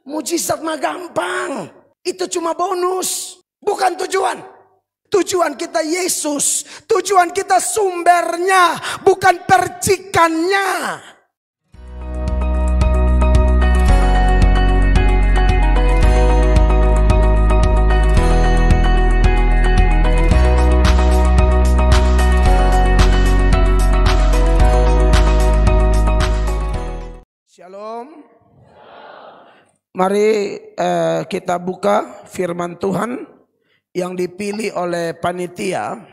Mujizat mah gampang. Itu cuma bonus, bukan tujuan. Tujuan kita Yesus, tujuan kita sumbernya, bukan percikannya. Shalom. Mari kita buka firman Tuhan yang dipilih oleh panitia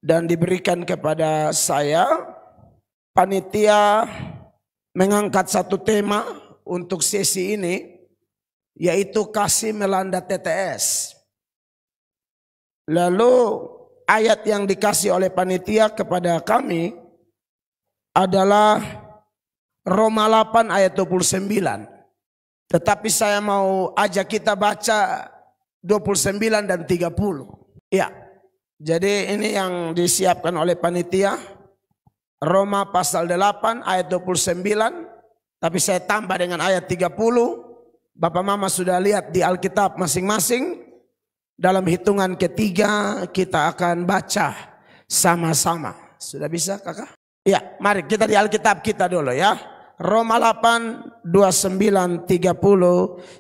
dan diberikan kepada saya. Panitia mengangkat satu tema untuk sesi ini, yaitu kasih melanda TTS. Lalu ayat yang dikasih oleh panitia kepada kami adalah Roma 8 ayat 29. Tetapi saya mau ajak kita baca 29 dan 30. Ya. Jadi ini yang disiapkan oleh panitia. Roma pasal 8 ayat 29. Tapi saya tambah dengan ayat 30. Bapak Mama sudah lihat di Alkitab masing-masing. Dalam hitungan ketiga kita akan baca sama-sama. Sudah bisa kakak? Ya, mari kita di Alkitab kita dulu ya. Roma 8, 29, 30, 1,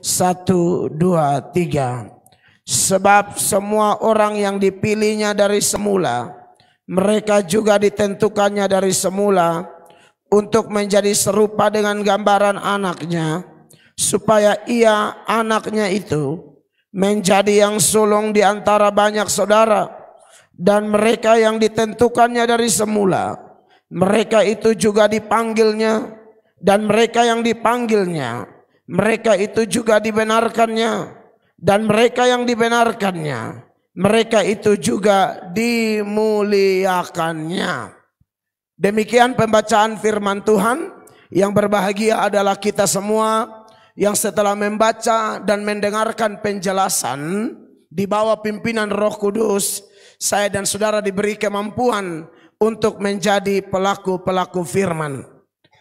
2, 3. Sebab semua orang yang dipilihnya dari semula, mereka juga ditentukannya dari semula untuk menjadi serupa dengan gambaran anaknya, supaya ia anaknya itu menjadi yang sulung di antara banyak saudara. Dan mereka yang ditentukannya dari semula, mereka itu juga dipanggilnya. Dan mereka yang dipanggilnya, mereka itu juga dibenarkannya. Dan mereka yang dibenarkannya, mereka itu juga dimuliakannya. Demikian pembacaan firman Tuhan. Yang berbahagia adalah kita semua yang setelah membaca dan mendengarkan penjelasan di bawah pimpinan Roh Kudus, saya dan saudara diberi kemampuan untuk menjadi pelaku-pelaku firman.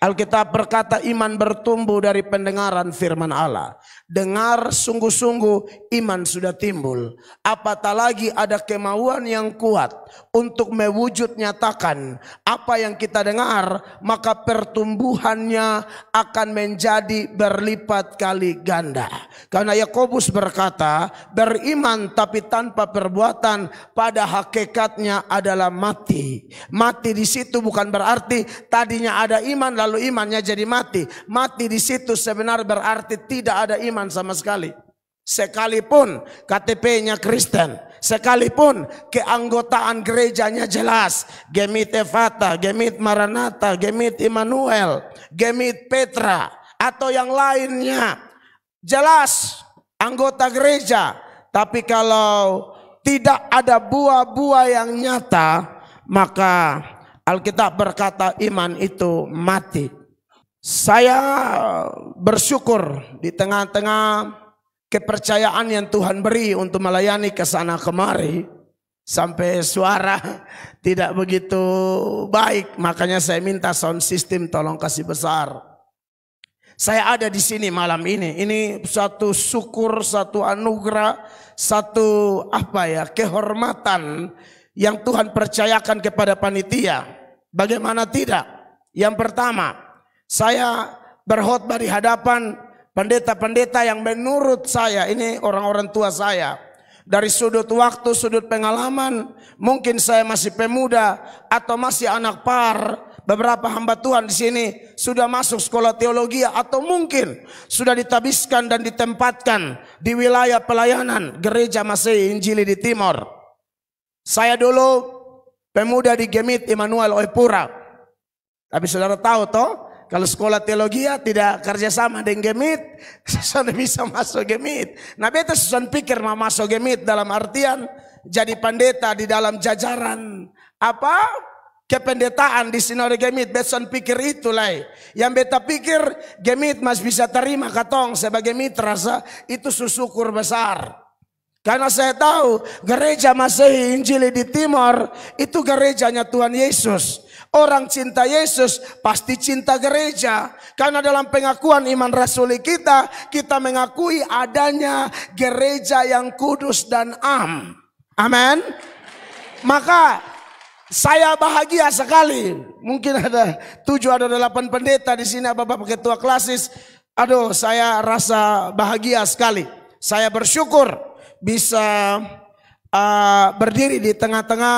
Alkitab berkata iman bertumbuh dari pendengaran firman Allah. Dengar sungguh-sungguh iman sudah timbul. Apatah lagi ada kemauan yang kuat untuk mewujud nyatakan apa yang kita dengar, maka pertumbuhannya akan menjadi berlipat kali ganda. Karena Yakobus berkata, beriman tapi tanpa perbuatan pada hakikatnya adalah mati. Mati di situ bukan berarti tadinya ada iman lalu imannya jadi mati. Mati di situ sebenarnya berarti tidak ada iman sama sekali. Sekalipun KTP-nya Kristen, sekalipun keanggotaan gerejanya jelas, Gemit Efata, Gemit Maranatha, Gemit Immanuel, Gemit Petra atau yang lainnya, jelas anggota gereja. Tapi kalau tidak ada buah-buah yang nyata, maka Alkitab berkata iman itu mati. Saya bersyukur di tengah-tengah kepercayaan yang Tuhan beri untuk melayani ke sana kemari. Sampai suara tidak begitu baik, makanya saya minta sound system tolong kasih besar. Saya ada di sini malam ini. Ini satu syukur, satu anugerah, satu kehormatan yang Tuhan percayakan kepada panitia. Bagaimana tidak? Yang pertama, saya berkhotbah di hadapan pendeta-pendeta yang menurut saya ini orang-orang tua saya. Dari sudut waktu, sudut pengalaman, mungkin saya masih pemuda atau masih anak par. Beberapa hamba Tuhan di sini sudah masuk sekolah teologi atau mungkin sudah ditabiskan dan ditempatkan di wilayah pelayanan Gereja Masehi Injili di Timor. Saya dulu pemuda di Gemit Immanuel Oepura. Tapi saudara tahu toh, kalau sekolah teologi tidak kerjasama dengan Gemit, sudah bisa masuk Gemit. Nah beta susun pikir mau masuk Gemit dalam artian jadi pendeta di dalam jajaran kependetaan di Sinode Gemit. Beta pikir itulah. Yang beta pikir Gemit masih bisa terima katong sebagai mitra, itu syukur besar. Karena saya tahu gereja Masehi Injili di Timor itu gerejanya Tuhan Yesus. Orang cinta Yesus pasti cinta gereja. Karena dalam pengakuan iman rasuli kita, kita mengakui adanya gereja yang kudus dan am. Amin. Maka saya bahagia sekali. Mungkin ada 7 atau 8 pendeta di sini, bapak ketua klasis. Aduh, saya rasa bahagia sekali. Saya bersyukur bisa berdiri di tengah-tengah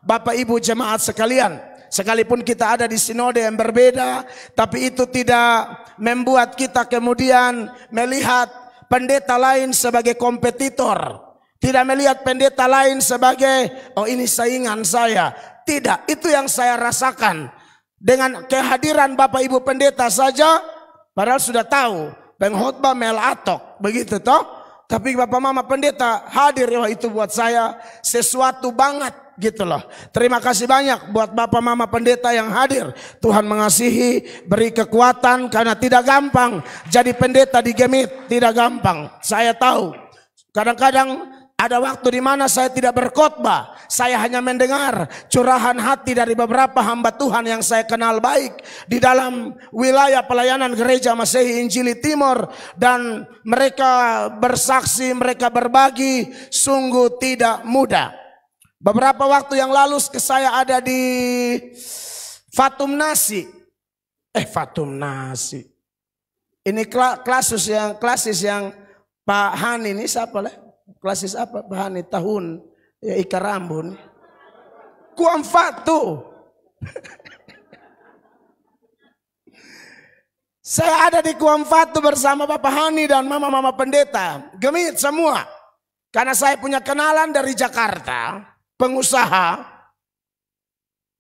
Bapak Ibu jemaat sekalian. Sekalipun kita ada di sinode yang berbeda, tapi itu tidak membuat kita kemudian melihat pendeta lain sebagai kompetitor. Tidak melihat pendeta lain sebagai, oh ini saingan saya. Tidak, itu yang saya rasakan. Dengan kehadiran Bapak Ibu pendeta saja, padahal sudah tahu, pengkhotbah Mel Atok, begitu toh. Tapi Bapak Mama pendeta hadir, wah itu buat saya sesuatu banget. Gitu loh. Terima kasih banyak buat Bapak Mama pendeta yang hadir. Tuhan mengasihi, beri kekuatan, karena tidak gampang jadi pendeta di Gemit, tidak gampang. Saya tahu. Kadang-kadang ada waktu di mana saya tidak berkhotbah. Saya hanya mendengar curahan hati dari beberapa hamba Tuhan yang saya kenal baik di dalam wilayah pelayanan Gereja Masehi Injili Timur, dan mereka bersaksi, mereka berbagi, sungguh tidak mudah. Beberapa waktu yang lalu saya ada di Fatum Nasi. Fatum Nasi. Ini klasis yang Pak Hani ini siapa lah? Klasis apa Pak Hani tahun ya Ika Rambun. Kuam Fatu. Saya ada di Kuam Fatu bersama Bapak Hani dan mama-mama pendeta. Gemit semua. Karena saya punya kenalan dari Jakarta. Pengusaha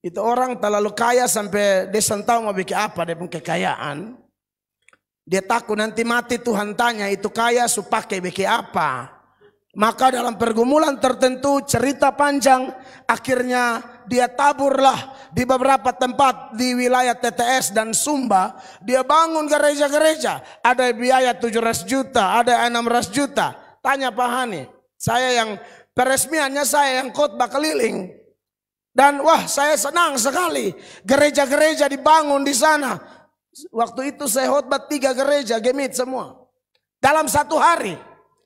itu orang terlalu kaya sampai dia tahu mau bikin apa dia punya kekayaan. Dia takut nanti mati Tuhan tanya itu kaya supaya bikin apa. Maka dalam pergumulan tertentu, cerita panjang, akhirnya dia taburlah di beberapa tempat di wilayah TTS dan Sumba. Dia bangun gereja-gereja. Ada biaya 700 juta, ada 600 juta. Tanya Pak Hani, saya yang peresmiannya saya yang khotbah keliling. Dan wah saya senang sekali. Gereja-gereja dibangun di sana. Waktu itu saya khotbah 3 gereja Gemit semua. Dalam 1 hari.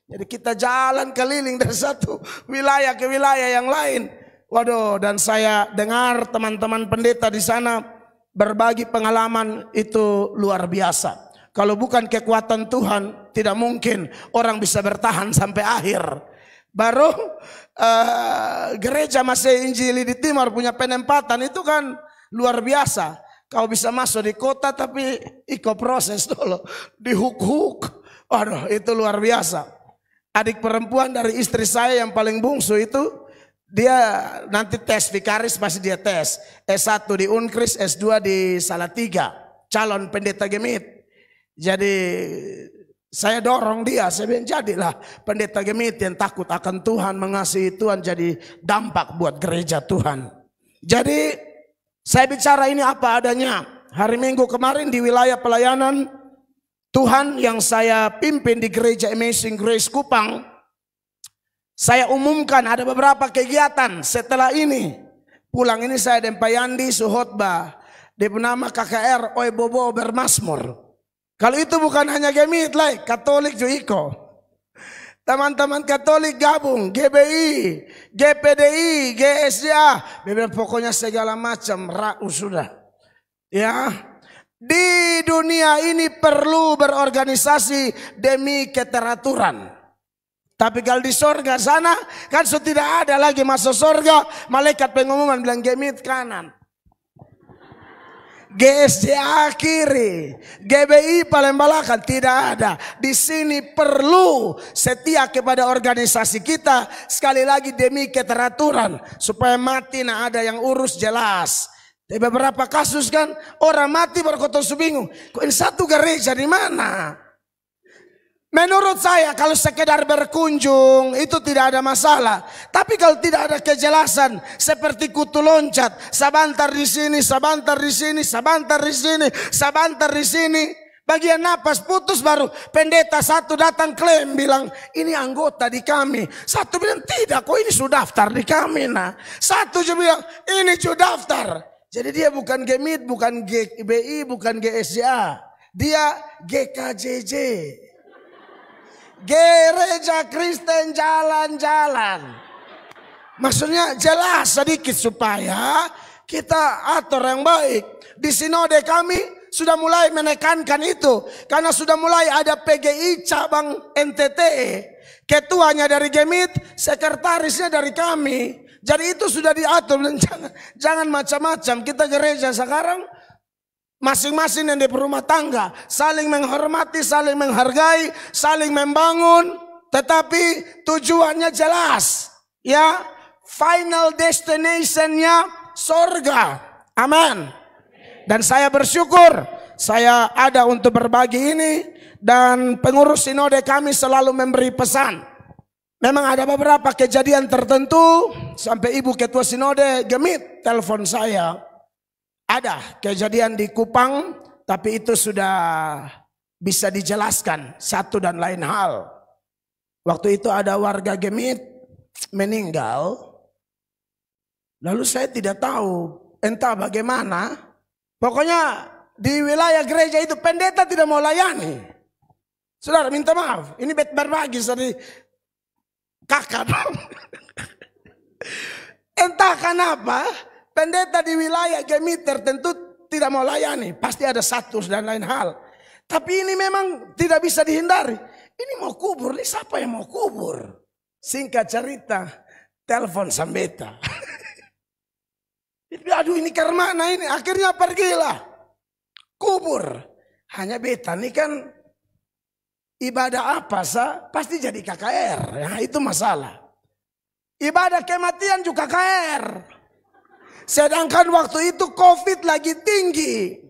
Jadi kita jalan keliling dari satu wilayah ke wilayah yang lain. Waduh, dan saya dengar teman-teman pendeta di sana berbagi pengalaman itu luar biasa. Kalau bukan kekuatan Tuhan, tidak mungkin orang bisa bertahan sampai akhir. Baru Gereja Masehi Injili di Timur punya penempatan itu kan luar biasa. Kau bisa masuk di kota tapi ikut proses dulu. Dihuk-huk. Waduh itu luar biasa. Adik perempuan dari istri saya yang paling bungsu itu, dia nanti tes vikaris pasti dia tes. S1 di Unkris, S2 di Salatiga. Calon pendeta Gemit. Jadi saya dorong dia, saya bilang jadilah pendeta Gemit yang takut akan Tuhan, mengasihi Tuhan, jadi dampak buat gereja Tuhan. Jadi saya bicara ini apa adanya. Hari Minggu kemarin di wilayah pelayanan Tuhan yang saya pimpin di gereja Amazing Grace Kupang, saya umumkan ada beberapa kegiatan setelah ini. Pulang ini saya dan Pak Yandi suhotbah di bernama KKR Oi Bobo Bermasmur. Kalau itu bukan hanya Gemit lah, Katolik juga ikut. Teman-teman Katolik gabung, GBI, GPDI, GSA, pokoknya segala macam sudah. Ya, di dunia ini perlu berorganisasi demi keteraturan. Tapi kalau di sorga sana kan sudah tidak ada lagi masuk sorga, malaikat pengumuman bilang Gemit kanan. GSJA kiri, GBI paling belakang, tidak ada. Di sini perlu setia kepada organisasi kita, sekali lagi demi keteraturan, supaya mati nah ada yang urus jelas. Di beberapa kasus kan orang mati berkotor bingung, kok ini satu gereja di mana? Menurut saya kalau sekedar berkunjung itu tidak ada masalah. Tapi kalau tidak ada kejelasan seperti kutu loncat, sabantar di sini, sabantar di sini, sabantar di sini, sabantar di sini, bagian napas putus baru pendeta satu datang klaim bilang ini anggota di kami. Satu bilang tidak, kok ini sudah daftar di kami. Nah, satu juga bilang ini sudah daftar. Jadi dia bukan Gemit, bukan GBI, bukan GSJA. Dia GKJJ. Gereja Kristen Jalan-Jalan. Maksudnya jelas sedikit supaya kita atur yang baik. Di sinode kami sudah mulai menekankan itu. Karena sudah mulai ada PGI cabang NTT. Ketuanya dari Gemit, sekretarisnya dari kami. Jadi itu sudah diatur. Dan jangan macam-macam. Kita gereja sekarang masing-masing yang di rumah tangga. Saling menghormati, saling menghargai, saling membangun. Tetapi tujuannya jelas. Ya, final destination-nya sorga. Amin. Dan saya bersyukur saya ada untuk berbagi ini. Dan pengurus sinode kami selalu memberi pesan. Memang ada beberapa kejadian tertentu. Sampai ibu ketua sinode Gemit telepon saya. Ada kejadian di Kupang. Tapi itu sudah bisa dijelaskan satu dan lain hal. Waktu itu ada warga Gemit meninggal. Lalu saya tidak tahu entah bagaimana. Pokoknya di wilayah gereja itu pendeta tidak mau layani. Saudara minta maaf, ini berbagi dari kakak. Entah kenapa pendeta di wilayah Gemit tertentu tidak mau layani. Pasti ada satu dan lain hal. Tapi ini memang tidak bisa dihindari. Ini mau kubur, ini siapa yang mau kubur? Singkat cerita, telepon Sambeta. Aduh ini kemana ini? Akhirnya pergilah. Kubur. Hanya beta ini kan ibadah apa sah? Pasti jadi KKR. Ya, itu masalah. Ibadah kematian juga KKR. Sedangkan waktu itu COVID lagi tinggi.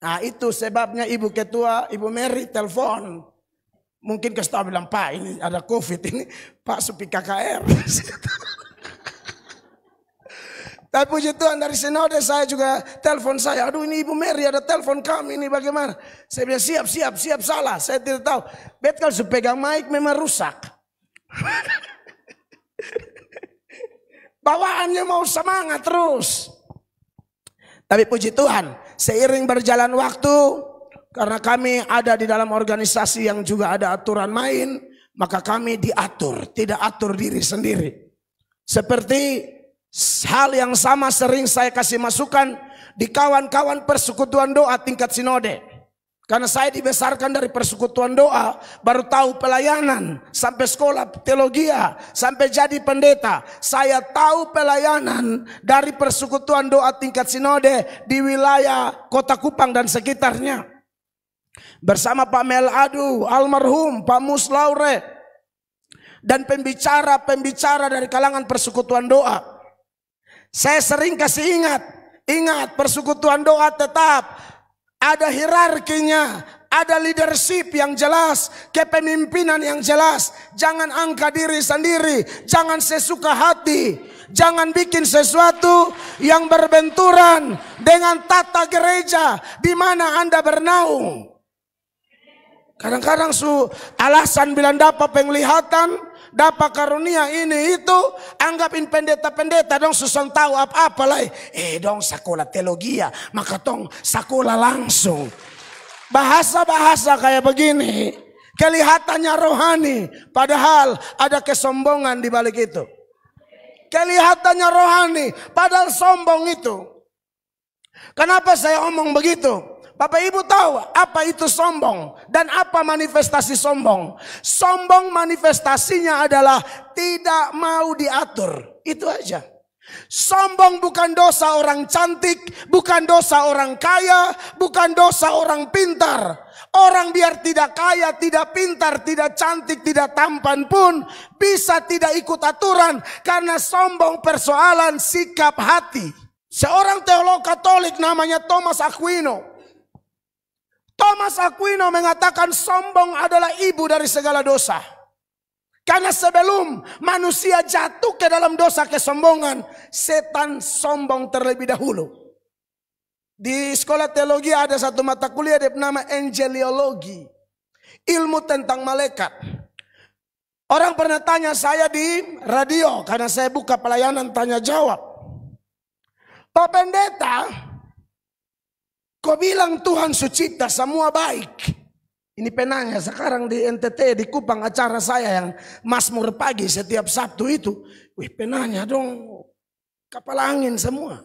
Nah itu sebabnya ibu ketua, ibu Mary telepon. Mungkin kasih tahu bilang, Pak ini ada COVID ini. Pak sepi KKR. Tapi puji Tuhan dari sinode saya juga telepon saya. Aduh ini Ibu Mary ada telepon kami ini bagaimana. Saya bilang siap salah. Saya tidak tahu. Bet kalau pegang mic memang rusak. Bawaannya mau semangat terus. Tapi puji Tuhan seiring berjalan waktu. Karena kami ada di dalam organisasi yang juga ada aturan main. Maka kami diatur. Tidak atur diri sendiri. Seperti hal yang sama sering saya kasih masukan di kawan-kawan persekutuan doa tingkat sinode. Karena saya dibesarkan dari persekutuan doa, baru tahu pelayanan, sampai sekolah teologia, sampai jadi pendeta. Saya tahu pelayanan dari persekutuan doa tingkat sinode di wilayah Kota Kupang dan sekitarnya. Bersama Pak Meladu, almarhum Pak Muslaure, dan pembicara-pembicara dari kalangan persekutuan doa. Saya sering kasih ingat persekutuan doa tetap ada hierarkinya, ada leadership yang jelas, kepemimpinan yang jelas. Jangan angkat diri sendiri, jangan sesuka hati, jangan bikin sesuatu yang berbenturan dengan tata gereja di mana Anda bernaung. Kadang-kadang alasan bilang dapat penglihatan, dapat karunia ini itu, anggapin pendeta-pendeta dong susah tahu apa-apa lah. Dong sekolah teologia, maka tong sekolah langsung. Bahasa-bahasa kayak begini, kelihatannya rohani, padahal ada kesombongan di balik itu. Kelihatannya rohani, padahal sombong itu. Kenapa saya omong begitu? Bapak Ibu tahu apa itu sombong dan apa manifestasi sombong? Sombong manifestasinya adalah tidak mau diatur. Itu aja. Sombong bukan dosa orang cantik, bukan dosa orang kaya, bukan dosa orang pintar. Orang biar tidak kaya, tidak pintar, tidak cantik, tidak tampan pun bisa tidak ikut aturan karena sombong persoalan sikap hati. Seorang teolog Katolik namanya Thomas Aquino. Thomas Aquino mengatakan sombong adalah ibu dari segala dosa. Karena sebelum manusia jatuh ke dalam dosa kesombongan, setan sombong terlebih dahulu. Di sekolah teologi ada satu mata kuliah bernama Angeliologi, ilmu tentang malaikat. Orang pernah tanya saya di radio karena saya buka pelayanan tanya jawab. Pak Pendeta, kau bilang Tuhan sucipta semua baik. Ini penanya sekarang di NTT, di Kupang, acara saya yang Mazmur pagi setiap Sabtu itu. Wih, penanya dong, kapal angin semua.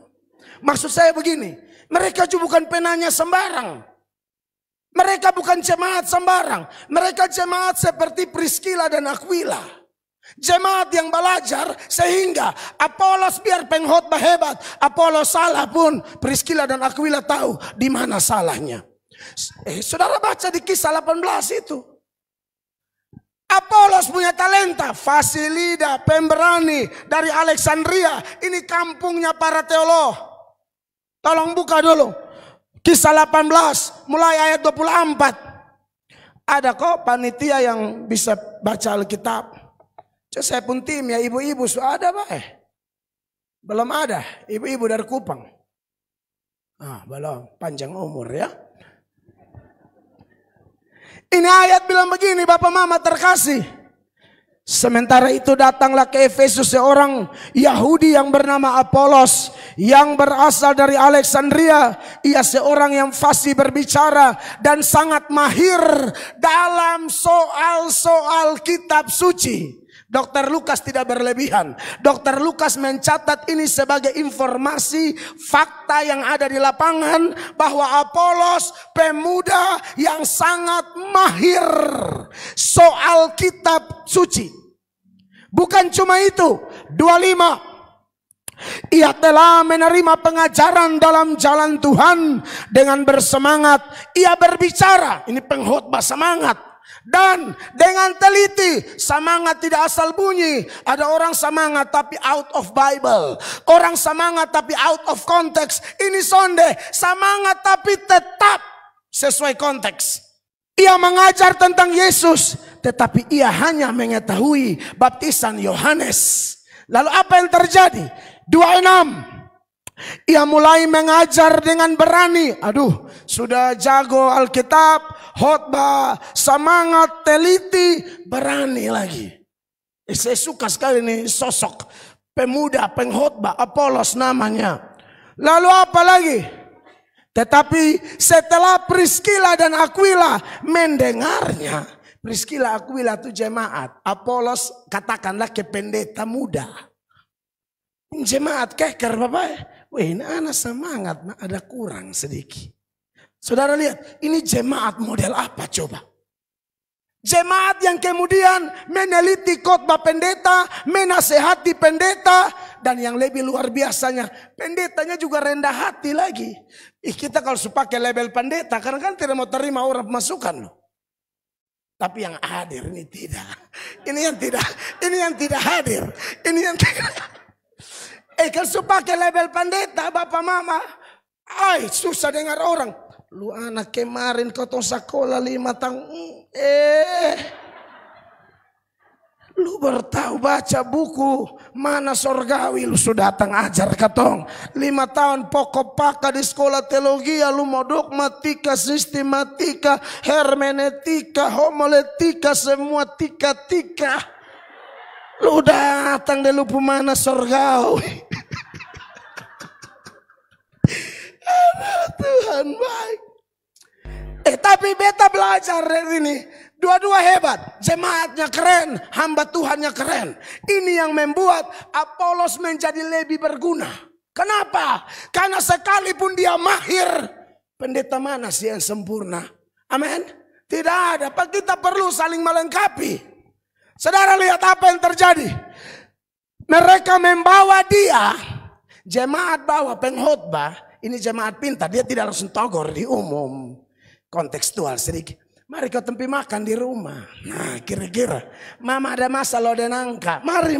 Maksud saya begini, mereka juga bukan penanya sembarang. Mereka bukan jemaat sembarang. Mereka jemaat seperti Priscilla dan Aquila. Jemaat yang belajar sehingga Apolos biar pengkhotbah hebat, Apolos salah pun Priscilla dan Aquila tahu di mana salahnya. Saudara baca di Kisah 18 itu. Apolos punya talenta, Fasilida, pemberani dari Alexandria. Ini kampungnya para teolog. Tolong buka dulu. Kisah 18 mulai ayat 24. Ada kok panitia yang bisa baca Alkitab. Saya pun tim ya, ibu-ibu sudah ada Pak? Belum ada, ibu-ibu dari Kupang. Belum, panjang umur ya. Ini ayat bilang begini, Bapak Mama terkasih. Sementara itu datanglah ke Efesus seorang Yahudi yang bernama Apolos, yang berasal dari Alexandria. Ia seorang yang fasih berbicara dan sangat mahir dalam soal-soal kitab suci. Dr. Lukas tidak berlebihan. Dr. Lukas mencatat ini sebagai informasi fakta yang ada di lapangan, bahwa Apolos pemuda yang sangat mahir soal kitab suci. Bukan cuma itu, 25. Ia telah menerima pengajaran dalam jalan Tuhan dengan bersemangat. Ia berbicara, ini pengkhotbah semangat. Dan dengan teliti, semangat tidak asal bunyi. Ada orang semangat tapi out of Bible. Orang semangat tapi out of context. Ini sonde, semangat tapi tetap sesuai konteks. Ia mengajar tentang Yesus, tetapi ia hanya mengetahui baptisan Yohanes. Lalu apa yang terjadi? 26. Ia mulai mengajar dengan berani. Aduh, sudah jago Alkitab, khotbah, semangat, teliti, berani lagi. Saya suka sekali nih sosok pemuda pengkhotbah, Apolos namanya. Lalu apa lagi? Tetapi setelah Priscilla dan Aquila mendengarnya, Priscilla Aquila itu jemaat, Apolos katakanlah ke pendeta muda. Jemaat keker Bapak. Wih, ini anak semangat, ada kurang sedikit. Saudara lihat, ini jemaat model apa coba? Jemaat yang kemudian meneliti khotbah pendeta, menasehati pendeta, dan yang lebih luar biasanya, pendetanya juga rendah hati lagi. Kita kalau pakai label pendeta, karena kan tidak mau terima orang masukan loh. Tapi yang hadir ini tidak. Ini yang tidak hadir. Ini yang tidak. Kalau pakai label pendeta, Bapak Mama, susah dengar orang. Lu anak kemarin kau tong sekolah 5 tahun. Lu baru tahu baca buku Mana Sorgawi, lu sudah datang ajar katong. 5 tahun pokok paka di sekolah teologi, lu mau dogmatika, sistematika, hermeneutika, homiletika, semua tika-tika. Lu datang dari lupa Mana Sorgawi. Tuhan baik. Tapi beta belajar dari ini. Dua-dua hebat. Jemaatnya keren, hamba Tuhannya keren. Ini yang membuat Apolos menjadi lebih berguna. Kenapa? Karena sekalipun dia mahir, pendeta mana sih yang sempurna? Amin. Tidak ada. Kita perlu saling melengkapi. Saudara lihat apa yang terjadi. Mereka membawa dia. Jemaat bawa pengkhotbah. Ini jemaat pintar. Dia tidak langsung togor di umum. Kontekstual sedikit. Mari kau tempi makan di rumah. Nah kira-kira. Mama ada masalah dan angka. Mari.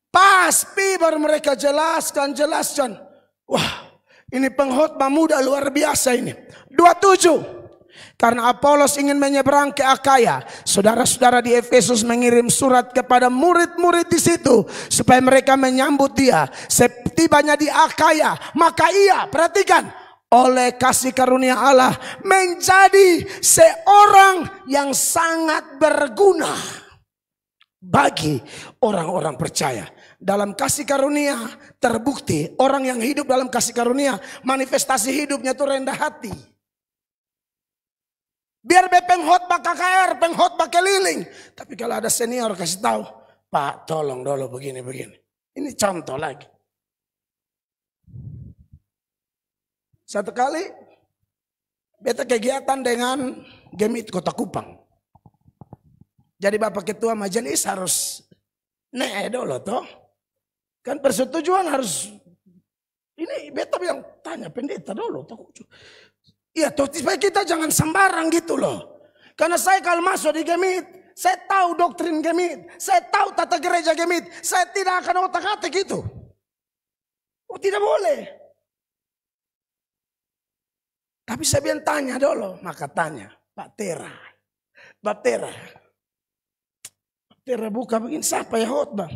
Pasti baru mereka jelaskan. Wah, ini pengkhotbah muda luar biasa ini. 27. Karena Apolos ingin menyeberang ke Akaya, saudara-saudara di Efesus mengirim surat kepada murid-murid di situ supaya mereka menyambut dia. Setibanya di Akaya, maka ia, perhatikan, oleh kasih karunia Allah menjadi seorang yang sangat berguna bagi orang-orang percaya. dalam kasih karunia terbukti orang yang hidup dalam kasih karunia manifestasi hidupnya tuh rendah hati. Biar penghotbah KKR, penghotbah keliling. Tapi kalau ada senior kasih tahu, Pak tolong dulu begini-begini. Ini contoh lagi. Satu kali beta kegiatan dengan Gemit Kota Kupang. Jadi Bapak Ketua Majelis harus dulu toh. Kan persetujuan harus, ini beta bilang tanya pendeta dulu. Iya toh supaya kita jangan sembarang gitu loh. Karena saya kalau masuk di Gemit, saya tahu doktrin Gemit, saya tahu tata gereja Gemit, saya tidak akan otak-atik gitu. Oh tidak boleh. Tapi saya bilang tanya dulu, maka tanya Pak Tera. Pak Tera. Tera buka begini, siapa ya khotbah?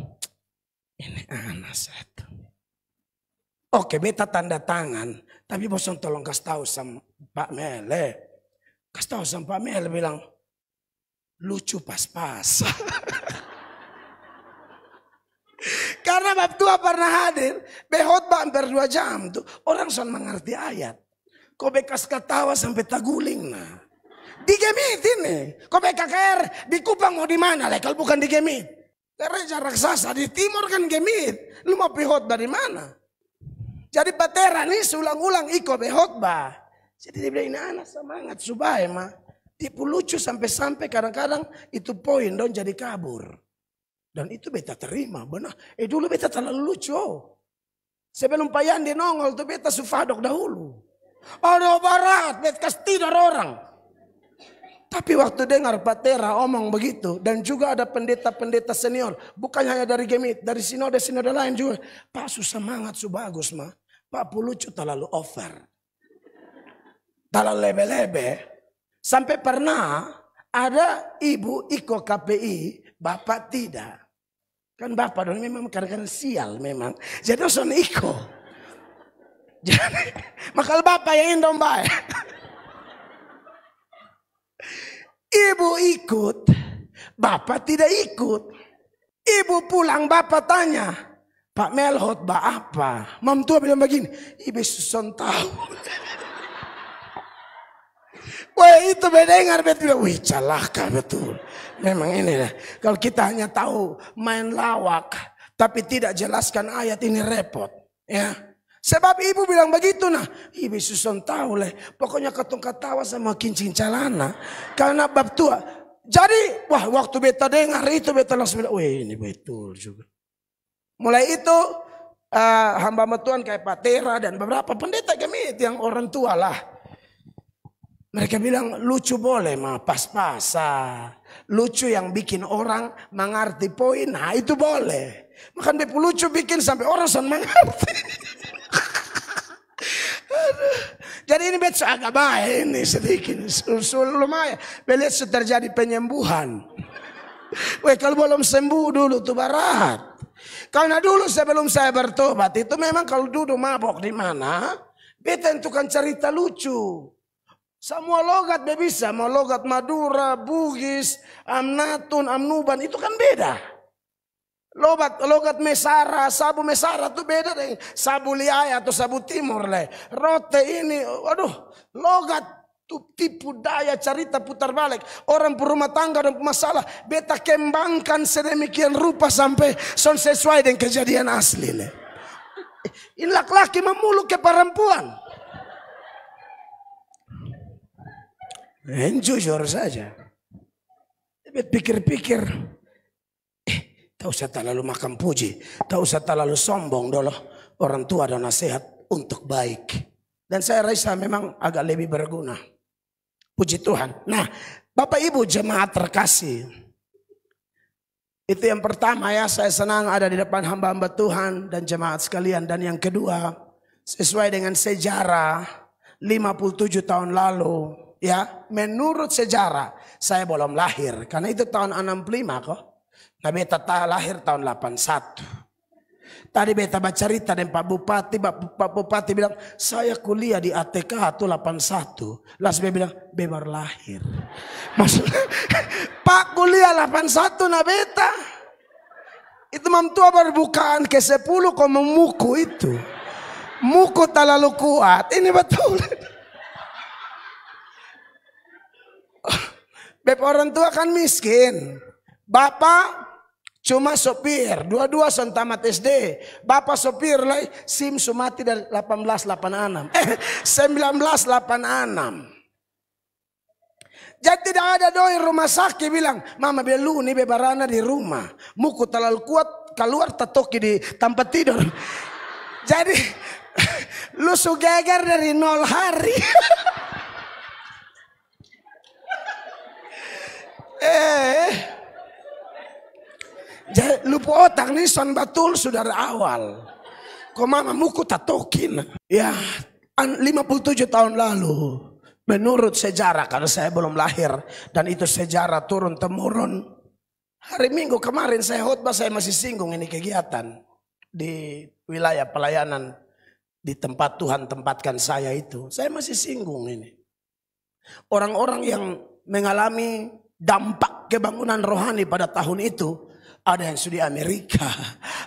Ini anak satu. Oke, beta tanda tangan. Tapi bosan tolong kasih tahu sama Pak Mele. Kasih tahu sama Pak Mele bilang, lucu pas-pas. Karena Bab Tua pernah hadir, khotbah hampir 2 jam tuh. Orang sudah mengerti ayat. Kau bekas ketawa sampai taguling nah. Di Gemit ini. Kau KKR di Kupang mau di mana lah kalau bukan di Gemit. Gereja raksasa di timur kan Gemit. Lu mau khotbah di mana? Jadi Patera nih ulang-ulang ikut khotbah. Jadi dia bilang ini anak semangat supaya mah. Tipu lucu sampai-sampai kadang-kadang itu poin dong jadi kabur. Dan itu beta terima benar. Dulu beta terlalu lucu. Sebelum Pak Yandi nongol tuh beta sufadok dahulu. Ada barat beta kasih tidur orang. Tapi waktu dengar Pak Tera omong begitu. Dan juga ada pendeta-pendeta senior. Bukan hanya dari Gemit. Dari sinode-sinode lain juga. Pak susah semangat su bagus mah. Pak lucu terlalu over. Terlalu lebe-lebe. Sampai pernah ada ibu ikut KPI. Bapak tidak. Kan bapak dong memang kadang-kadang sial memang. Jadi harus ikut. Jadi makal bapak yang indom baik. Ibu ikut, bapak tidak ikut. Ibu pulang, bapak tanya, Pak Mel khotbah apa? Mam tua bilang begini, ibu susun tahu. Wah itu mendengar betul, wih celaka betul. Memang ini lah, kalau kita hanya tahu main lawak, tapi tidak jelaskan ayat ini repot. Ya. Sebab ibu bilang begitu nah. Ibu susun tahu leh. Pokoknya ketung ketawa sama kincing celana. Karena Bab Tua. Jadi wah waktu beta dengar itu beta langsung bilang. Wih ini betul juga. Mulai itu hamba Tuhan kayak Pak Tera dan beberapa pendeta Gemit yang orang tua lah. Mereka bilang lucu boleh mah pas-pasan. Lucu yang bikin orang mengerti poin. Nah itu boleh. Makan bepu lucu bikin sampai orang son mengerti. Jadi ini bet agak baik ini sedikit. Lumayan. Beliau terjadi penyembuhan. Weh kalau belum sembuh dulu tuh barat. Karena dulu sebelum saya bertobat itu memang kalau duduk mabok di mana, beta tentukan cerita lucu. Semua logat bisa, mau logat Madura, Bugis, Amnatun, Amnuban itu kan beda. Logat Mesara, Sabu Mesara tuh beda dengan Sabu Liaya atau Sabu Timur le. Rote ini, aduh, logat tuh tipu daya cerita putar balik. Orang berumah tangga dan masalah, beta kembangkan sedemikian rupa sampai son sesuai dengan kejadian asli le. Ini laki-laki memuluk ke perempuan. Jujur saja. Pikir-pikir. Tak usah terlalu makan puji. Tak usah terlalu sombong dulu. Orang tua dan nasihat untuk baik. Dan saya rasa memang agak lebih berguna. Puji Tuhan. Nah Bapak Ibu jemaat terkasih. Itu yang pertama ya. Saya senang ada di depan hamba-hamba Tuhan dan jemaat sekalian. Dan yang kedua. Sesuai dengan sejarah. 57 tahun lalu. Ya, menurut sejarah. Saya belum lahir. Karena itu tahun 65 kok. Nah beta lahir tahun 81. Tadi beta baca cerita dengan Pak Bupati. Pak Bupati bilang saya kuliah di ATK itu 81. Lalu dia bilang baru lahir. Maksudnya Pak kuliah 81 nah beta. Itu mam tua berbukaan ke-10 kau memuku itu. Muku terlalu kuat. Ini betul. Beb orang tua kan miskin. Bapak cuma sopir. Dua-dua son tamat SD. Bapak sopir lah. SIM sumati dari 1886. 1986. Jadi tidak ada doi rumah sakit bilang, mama belu nih bebarana di rumah. Muku terlalu kuat, keluar tatoki di tempat tidur. Jadi lu sugeger dari 0 hari. Jadi lupa otak nih son batul sudah dari awal. Kok mama muku tatokin. Ya 57 tahun lalu. Menurut sejarah, karena saya belum lahir dan itu sejarah turun temurun. Hari Minggu kemarin saya khotbah, saya masih singgung ini kegiatan di wilayah pelayanan di tempat Tuhan tempatkan saya itu. Saya masih singgung ini. Orang-orang yang mengalami dampak kebangunan rohani pada tahun itu, ada yang sudah di Amerika,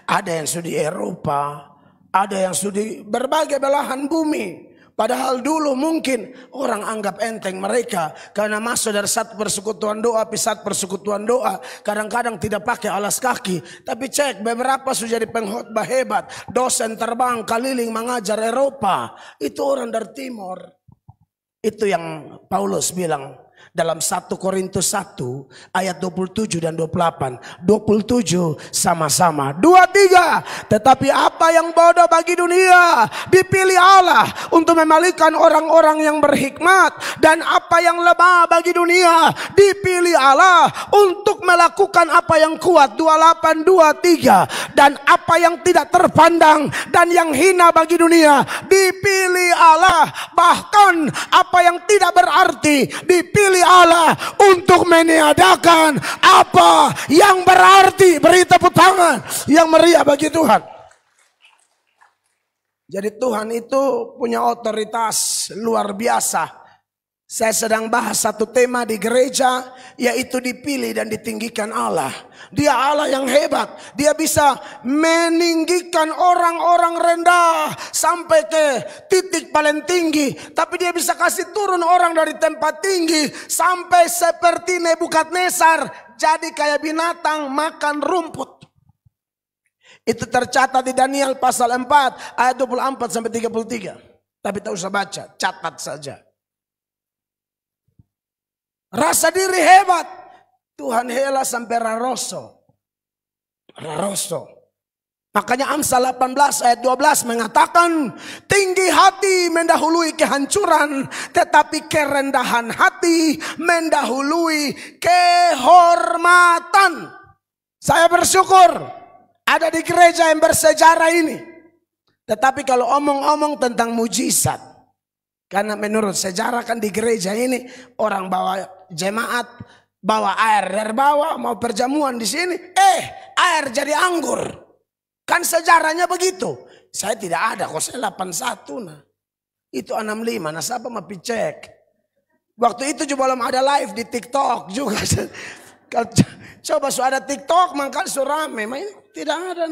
ada yang sudah di Eropa, ada yang sudah di berbagai belahan bumi. Padahal dulu mungkin orang anggap enteng mereka karena masuk dari satu persekutuan doa, pisat persekutuan doa. Kadang-kadang tidak pakai alas kaki. Tapi cek beberapa sudah jadi pengkhotbah hebat. Dosen terbang keliling mengajar Eropa. Itu orang dari Timur. Itu yang Paulus bilang dalam 1 Korintus 1 ayat 27 dan 28. 27 sama-sama. 23. Tetapi apa yang bodoh bagi dunia dipilih Allah untuk memalikan orang-orang yang berhikmat. Dan apa yang lemah bagi dunia dipilih Allah untuk melakukan apa yang kuat. 28, 23. Dan apa yang tidak terpandang dan yang hina bagi dunia dipilih Allah. Bahkan apa yang tidak berarti dipilih Allah untuk meniadakan apa yang berarti. Beri tepuk tangan yang meriah bagi Tuhan. Jadi Tuhan itu punya otoritas luar biasa. Saya sedang bahas satu tema di gereja, yaitu dipilih dan ditinggikan Allah. Dia Allah yang hebat. Dia bisa meninggikan orang-orang rendah sampai ke titik paling tinggi. Tapi dia bisa kasih turun orang dari tempat tinggi sampai seperti Nebukadnezar, jadi kayak binatang makan rumput. Itu tercatat di Daniel pasal 4 ayat 24 sampai 33. Tapi tak usah baca, catat saja. Rasa diri hebat. Tuhan hela sampai raroso. Makanya Amsal 18 ayat 12 mengatakan, tinggi hati mendahului kehancuran, tetapi kerendahan hati mendahului kehormatan. Saya bersyukur ada di gereja yang bersejarah ini. Tetapi kalau omong-omong tentang mujizat, karena menurut sejarah kan di gereja ini orang bawa jemaat, bawa air dari bawah, mau perjamuan di sini, air jadi anggur. Kan sejarahnya begitu. Saya tidak ada, kok saya 81 nah. Itu 65, nah siapa mau cek. Waktu itu juga belum ada live di TikTok juga. Coba so ada TikTok, maka so rame. Tidak ada.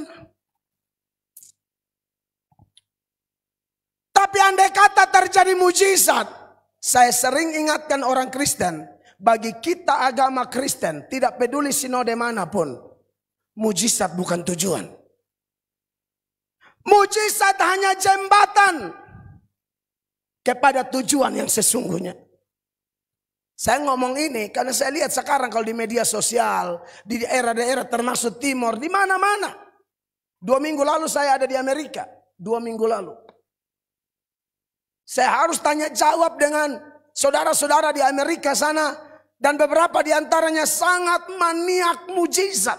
Tapi andai kata terjadi mujizat, saya sering ingatkan orang Kristen, bagi kita agama Kristen, tidak peduli sinode manapun, mujizat bukan tujuan. Mujizat hanya jembatan kepada tujuan yang sesungguhnya. Saya ngomong ini karena saya lihat sekarang kalau di media sosial, di daerah-daerah termasuk Timur, di mana-mana. 2 minggu lalu saya ada di Amerika, 2 minggu lalu. Saya harus tanya jawab dengan saudara-saudara di Amerika sana. Dan beberapa di antaranya sangat maniak mujizat.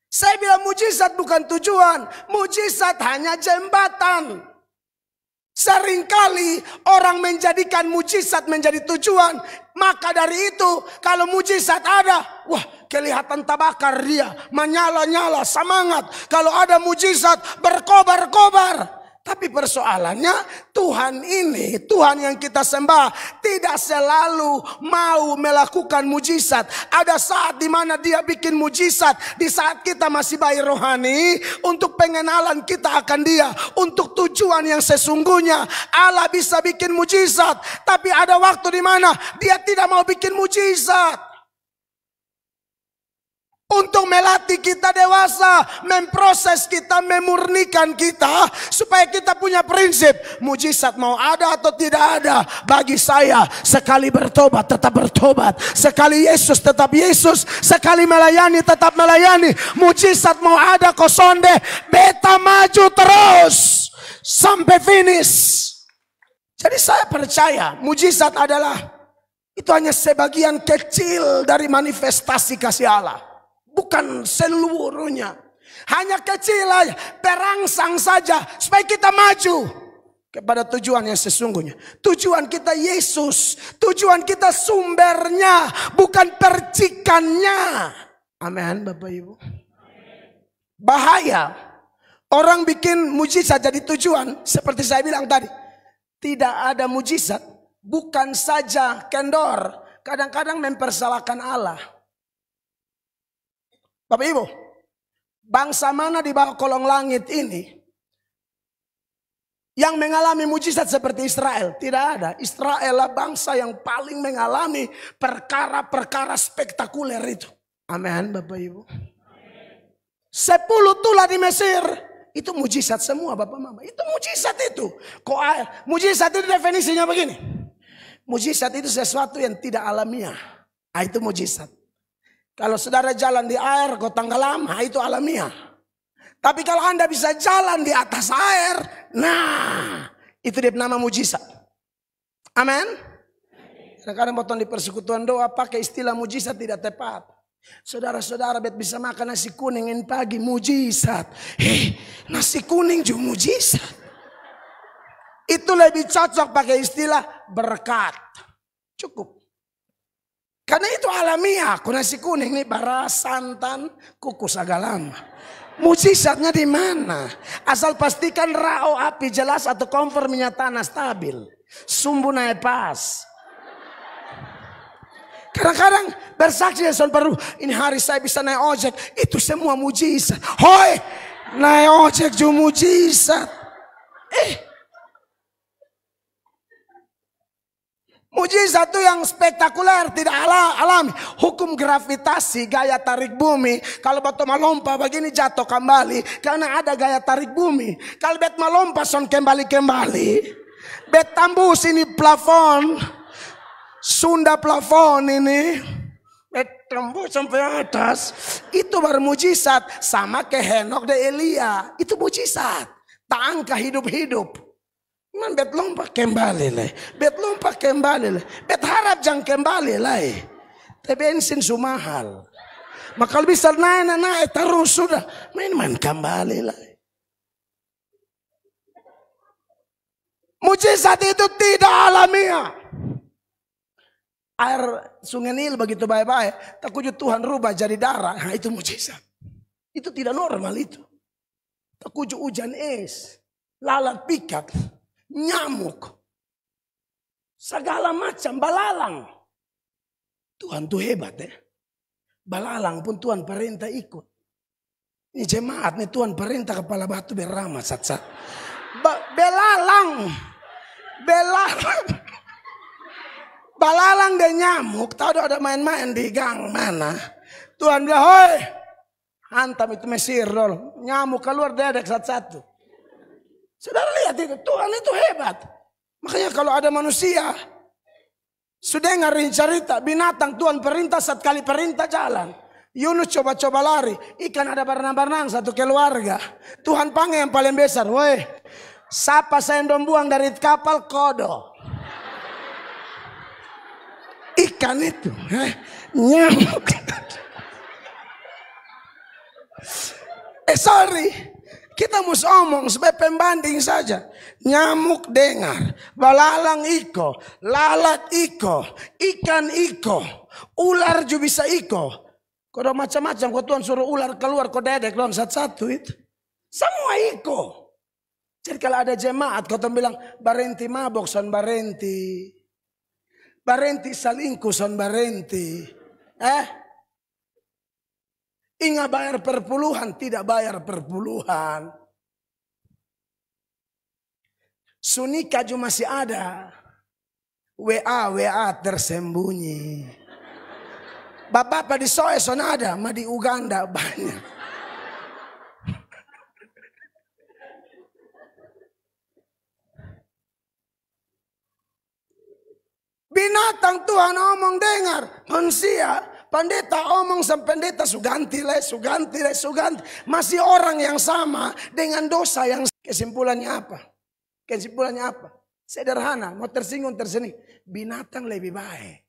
Saya bilang mujizat bukan tujuan. Mujizat hanya jembatan. Seringkali orang menjadikan mujizat menjadi tujuan. Maka dari itu kalau mujizat ada, wah kelihatan tabakar dia. Menyala-nyala semangat. Kalau ada mujizat berkobar-kobar. Tapi persoalannya Tuhan ini, Tuhan yang kita sembah tidak selalu mau melakukan mujizat. Ada saat di mana dia bikin mujizat di saat kita masih bayi rohani untuk pengenalan kita akan dia. Untuk tujuan yang sesungguhnya Allah bisa bikin mujizat. Tapi ada waktu di mana dia tidak mau bikin mujizat. Untuk melatih kita dewasa, memproses kita, memurnikan kita, supaya kita punya prinsip, mujizat mau ada atau tidak ada. Bagi saya, sekali bertobat tetap bertobat, sekali Yesus tetap Yesus, sekali melayani tetap melayani. Mujizat mau ada kosonde, beta maju terus sampai finish. Jadi saya percaya mujizat adalah itu hanya sebagian kecil dari manifestasi kasih Allah. Bukan seluruhnya. Hanya kecil aja. Perangsang saja. Supaya kita maju kepada tujuan yang sesungguhnya. Tujuan kita Yesus. Tujuan kita sumbernya. Bukan percikannya. Amin Bapak Ibu. Bahaya. Orang bikin mujizat jadi tujuan. Seperti saya bilang tadi. Tidak ada mujizat. Bukan saja kendor. Kadang-kadang mempersalahkan Allah. Bapak Ibu, bangsa mana di bawah kolong langit ini yang mengalami mujizat seperti Israel? Tidak ada. Israel adalah bangsa yang paling mengalami perkara-perkara spektakuler itu. Amin Bapak Ibu. 10 tulah di Mesir. Itu mujizat semua Bapak Mama. Itu mujizat itu. Kok mujizat itu definisinya begini. Mujizat itu sesuatu yang tidak alamiah. Itu mujizat. Kalau saudara jalan di air, kau tenggelam, itu alamiah. Tapi kalau Anda bisa jalan di atas air, nah itu dia nama mujizat. Amin. Kadang-kadang potong di persekutuan doa pakai istilah mujizat tidak tepat. Saudara-saudara bet bisa makan nasi kuning ini pagi, mujizat. Nasi kuning juga mujizat. Itu lebih cocok pakai istilah berkat. Cukup. Karena itu alamiah. Nasi kuning nih bara santan kukus agak lama. Mujizatnya di mana? Asal pastikan rao api jelas atau kompor minyak tanah stabil. Sumbu naik pas. Kadang-kadang bersaksi son baru ini hari saya bisa naik ojek. Itu semua mujizat. Hoi, naik ojek juga mujizat. Mujizat itu yang spektakuler, tidak alami. Hukum gravitasi, gaya tarik bumi. Kalau batu melompat begini jatuh kembali. Karena ada gaya tarik bumi. Kalau bet melompat son kembali. Bet tembus ini plafon. Sunda plafon ini. Bet tembus sampai atas. Itu baru mujizat. Sama ke Henok dan Elia. Itu mujizat. Tangka hidup-hidup. Man bet lompat kembali lah. Bet lompat kembali lah. Bet harap jangan kembali lah. Tapi bensin sumahal. Maka kalau bisa naik terus sudah. Main kembali lah. Mujizat itu tidak alamiah. Air sungai Nil begitu baik-baik. Takut Tuhan rubah jadi darah. Nah itu mujizat. Itu tidak normal itu. Takut hujan es. Lalat pikat. Nyamuk. Segala macam balalang. Tuhan tuh hebat ya. Balalang pun Tuhan perintah ikut. Ini jemaat nih Tuhan perintah kepala batu berama sat-sat. Belalang. Balalang dan nyamuk. Tahu ada main-main di gang mana. Tuhan bilang, hoi. Hantam itu Mesir dulu. Nyamuk keluar dedek satu-satu. Saudara lihat itu, Tuhan itu hebat. Makanya kalau ada manusia, sudah ngari cerita, binatang Tuhan perintah, satu kali perintah jalan. Yunus coba-coba lari, ikan ada berenang-berenang satu keluarga. Tuhan panggil yang paling besar, woi, siapa saya yang buang dari kapal kodo. Ikan itu, nyamuk. Sorry. Kita mesti omong sebagai pembanding saja. Nyamuk dengar, balalang iko, lalat iko, ikan iko, ular juga bisa iko. Kalau macam-macam, kau Tuhan suruh ular keluar, kau dedek dalam satu-satu itu. Semua iko. Jadi kalau ada jemaat, kau bilang, barenti mabok son barenti. Barenti salingku son barenti. Ingat bayar perpuluhan, tidak bayar perpuluhan. Sunika juga masih ada. WA tersembunyi. Bapak di Soe son ada, ma di Uganda banyak. Binatang Tuhan omong dengar, manusia pendeta omong sama pendeta suganti. Masih orang yang sama dengan dosa yang kesimpulannya apa? Sederhana, mau tersinggung tersening. Binatang lebih baik.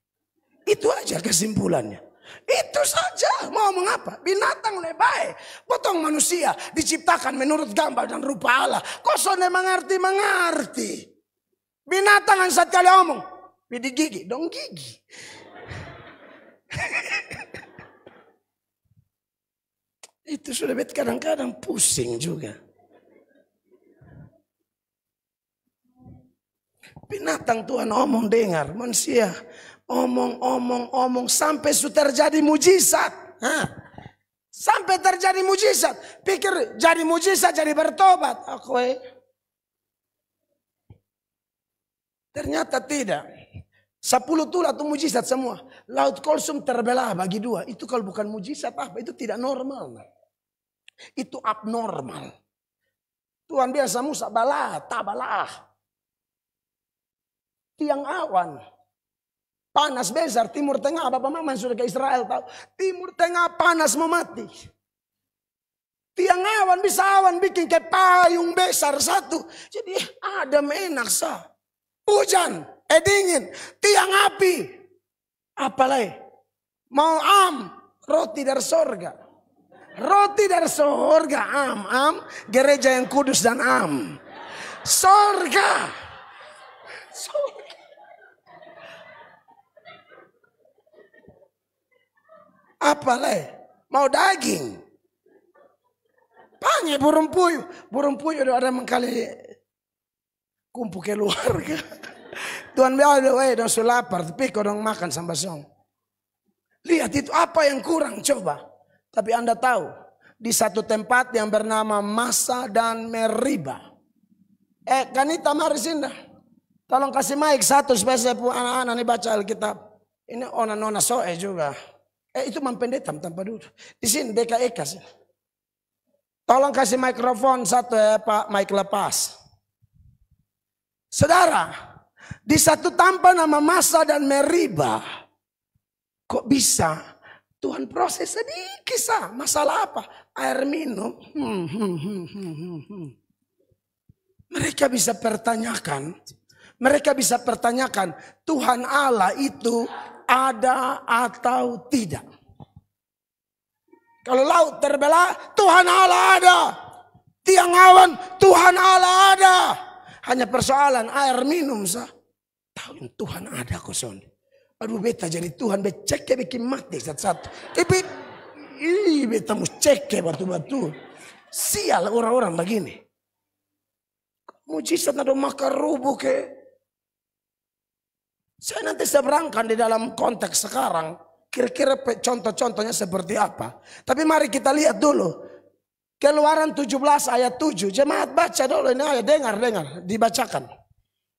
Itu aja kesimpulannya. Itu saja. Mau ngomong apa? Binatang lebih baik. Potong manusia diciptakan menurut gambar dan rupa Allah. Kok sonde mengerti. Binatang yang saat kali omong. Pidi gigi, dong gigi. Itu sudah kadang-kadang pusing juga. Binatang Tuhan omong dengar, manusia omong sampai sudah terjadi mujizat. Sampai terjadi mujizat. Pikir jadi mujizat jadi bertobat. Ternyata tidak. 10 tulah itu mujizat semua. Laut Kolsum terbelah bagi 2. Itu kalau bukan mujizat apa? Itu tidak normal. Itu abnormal. Tuhan biasa Musa balah. Tiang awan. Panas besar. Timur Tengah. Bapak mama sudah ke Israel tahu. Timur Tengah panas mau mati. Tiang awan bisa awan bikin ke payung besar satu. Jadi ada enak sah. Hujan. Dingin, tiang api, apalagi mau roti dari sorga, gereja yang kudus dan sorga, apalagi mau daging, pange burung puyuh udah ada mengkali kumpul keluarga. Tuhan bilang, dong lapar, tapi kau dong makan sampai song. Lihat itu apa yang kurang coba. Tapi Anda tahu, di satu tempat yang bernama Massa dan Meriba. Kanita mari sini. Tolong kasih mic satu supaya saya anak-anak nih baca Alkitab. Ini nona Soe juga. Itu mampendeta tanpa duduk. Di sini DKEK sih. Tolong kasih mikrofon satu ya Pak, mic lepas. Saudara. Di satu tanpa nama Massa dan Meriba. Kok bisa? Tuhan proses sedikit sah. Masalah apa? Air minum. Mereka bisa pertanyakan. Tuhan Allah itu ada atau tidak. Kalau laut terbelah, Tuhan Allah ada. Tiang awan, Tuhan Allah ada. Hanya persoalan air minum sah. Tahu Tuhan ada koson. Aduh beta jadi Tuhan becek bikin mati satu-satu. Tapi beta mau cek batu-batu. Sial orang-orang begini. Mujizat ada makar rubuh ke. Saya nanti seberangkan di dalam konteks sekarang. Kira-kira contoh-contohnya seperti apa. Tapi mari kita lihat dulu. Keluaran 17 ayat 7. Jemaat baca dulu ini ayat dengar. Dibacakan.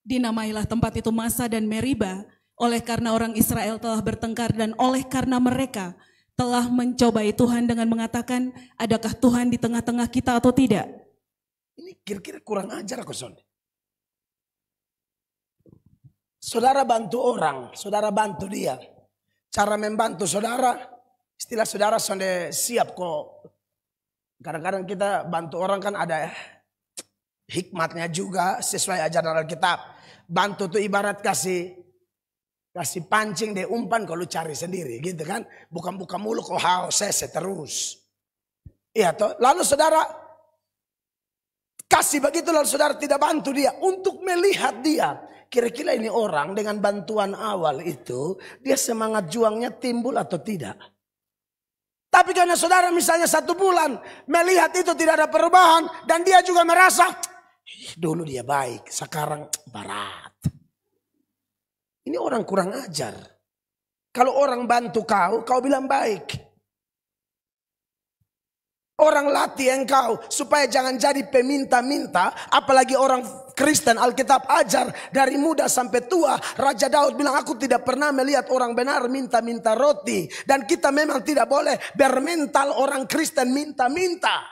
Dinamailah tempat itu Massa dan Meriba. Oleh karena orang Israel telah bertengkar dan oleh karena mereka telah mencobai Tuhan dengan mengatakan, adakah Tuhan di tengah-tengah kita atau tidak? Ini kira-kira kurang ajar aku son. Saudara bantu orang, saudara bantu dia. Cara membantu saudara, istilah saudara sonde siap kok. Kadang-kadang kita bantu orang kan ada hikmatnya juga sesuai ajaran Alkitab. Bantu tuh ibarat kasih pancing deh umpan kalau cari sendiri gitu kan. Bukan buka mulu kok haus sese terus. Iya toh. Lalu saudara kasih begitu lalu saudara tidak bantu dia untuk melihat dia. Kira-kira ini orang dengan bantuan awal itu dia semangat juangnya timbul atau tidak. Tapi karena saudara misalnya 1 bulan melihat itu tidak ada perubahan dan dia juga merasa Dulu dia baik, sekarang barat. Ini orang kurang ajar. Kalau orang bantu kau bilang baik. Orang latih engkau supaya jangan jadi peminta-minta. Apalagi orang Kristen, Alkitab ajar dari muda sampai tua. Raja Daud bilang, aku tidak pernah melihat orang benar minta-minta roti. Dan kita memang tidak boleh bermental orang Kristen minta-minta.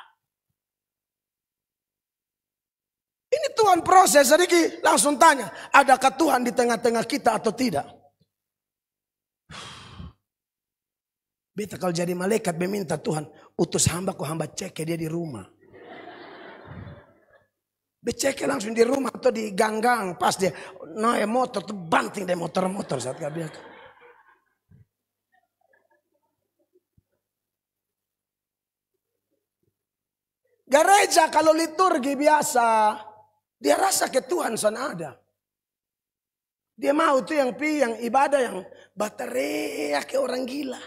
Ini Tuhan proses, sedikit langsung tanya, adakah Tuhan di tengah-tengah kita atau tidak? Beta kalau jadi malaikat meminta Tuhan, utus hamba cek dia di rumah. Becek langsung di rumah atau di gang-gang, pas dia naik motor tuh banting deh motor-motor saat gak biasa. Gereja kalau liturgi biasa, dia rasa ke Tuhan sana ada. Dia mau tuh yang ibadah yang baterai ke orang gila.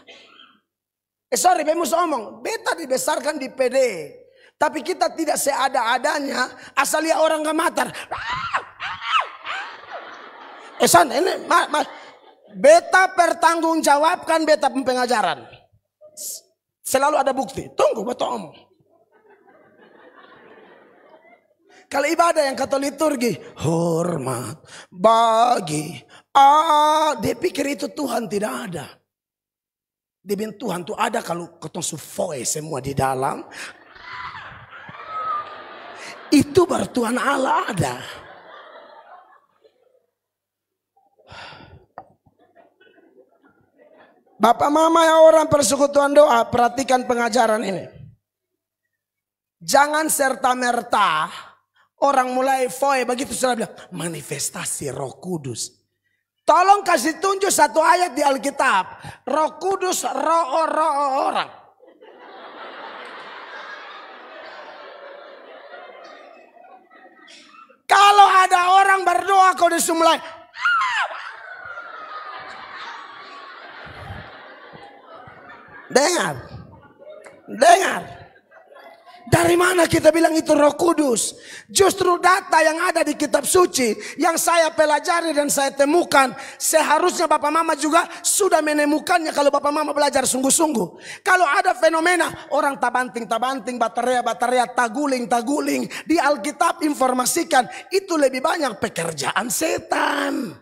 Sorry, bemus omong, beta dibesarkan di PD. Tapi kita tidak seada-adanya, asal lihat orang gematar. Son, ini beta pertanggungjawabkan beta pengajaran. Selalu ada bukti. Tunggu, beta omong. Kalau ibadah yang kata liturgi, hormat bagi dia pikir itu Tuhan tidak ada. Dia bilang Tuhan tuh ada kalau ketong sufoi semua di dalam. Itu baru Tuhan Allah ada. Bapak mama yang orang persekutuan doa, perhatikan pengajaran ini. Jangan serta-merta orang mulai foi begitu sudah bilang manifestasi Roh Kudus. Tolong kasih tunjuk satu ayat di Alkitab. Roh Kudus roh orang. Kalau ada orang berdoa kau disuruh mulai. Dengar. Dari mana kita bilang itu Roh Kudus? Justru data yang ada di kitab suci yang saya pelajari dan saya temukan, seharusnya Bapak Mama juga sudah menemukannya kalau Bapak Mama belajar sungguh-sungguh. Kalau ada fenomena orang tabanting, baterai, taguling, di Alkitab informasikan itu lebih banyak pekerjaan setan.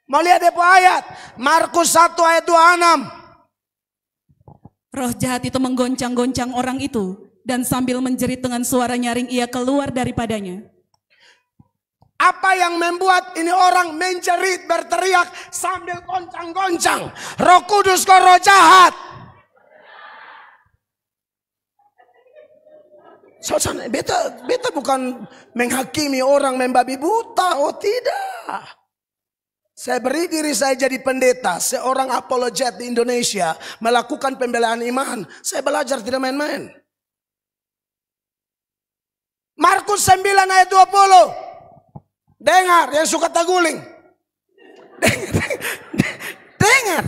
Mau lihat depo ayat? Markus 1 ayat 26. Roh jahat itu menggoncang-goncang orang itu. Dan sambil menjerit dengan suara nyaring ia keluar daripadanya. Apa yang membuat ini orang menjerit berteriak sambil goncang-goncang? Roh Kudus kok roh jahat. Soalnya beta bukan menghakimi orang membabi buta. Oh tidak. Saya beri diri saya jadi pendeta. Seorang apologet di Indonesia melakukan pembelaan iman. Saya belajar tidak main-main. Markus 9 ayat 20. Dengar yang suka taguling. Dengar.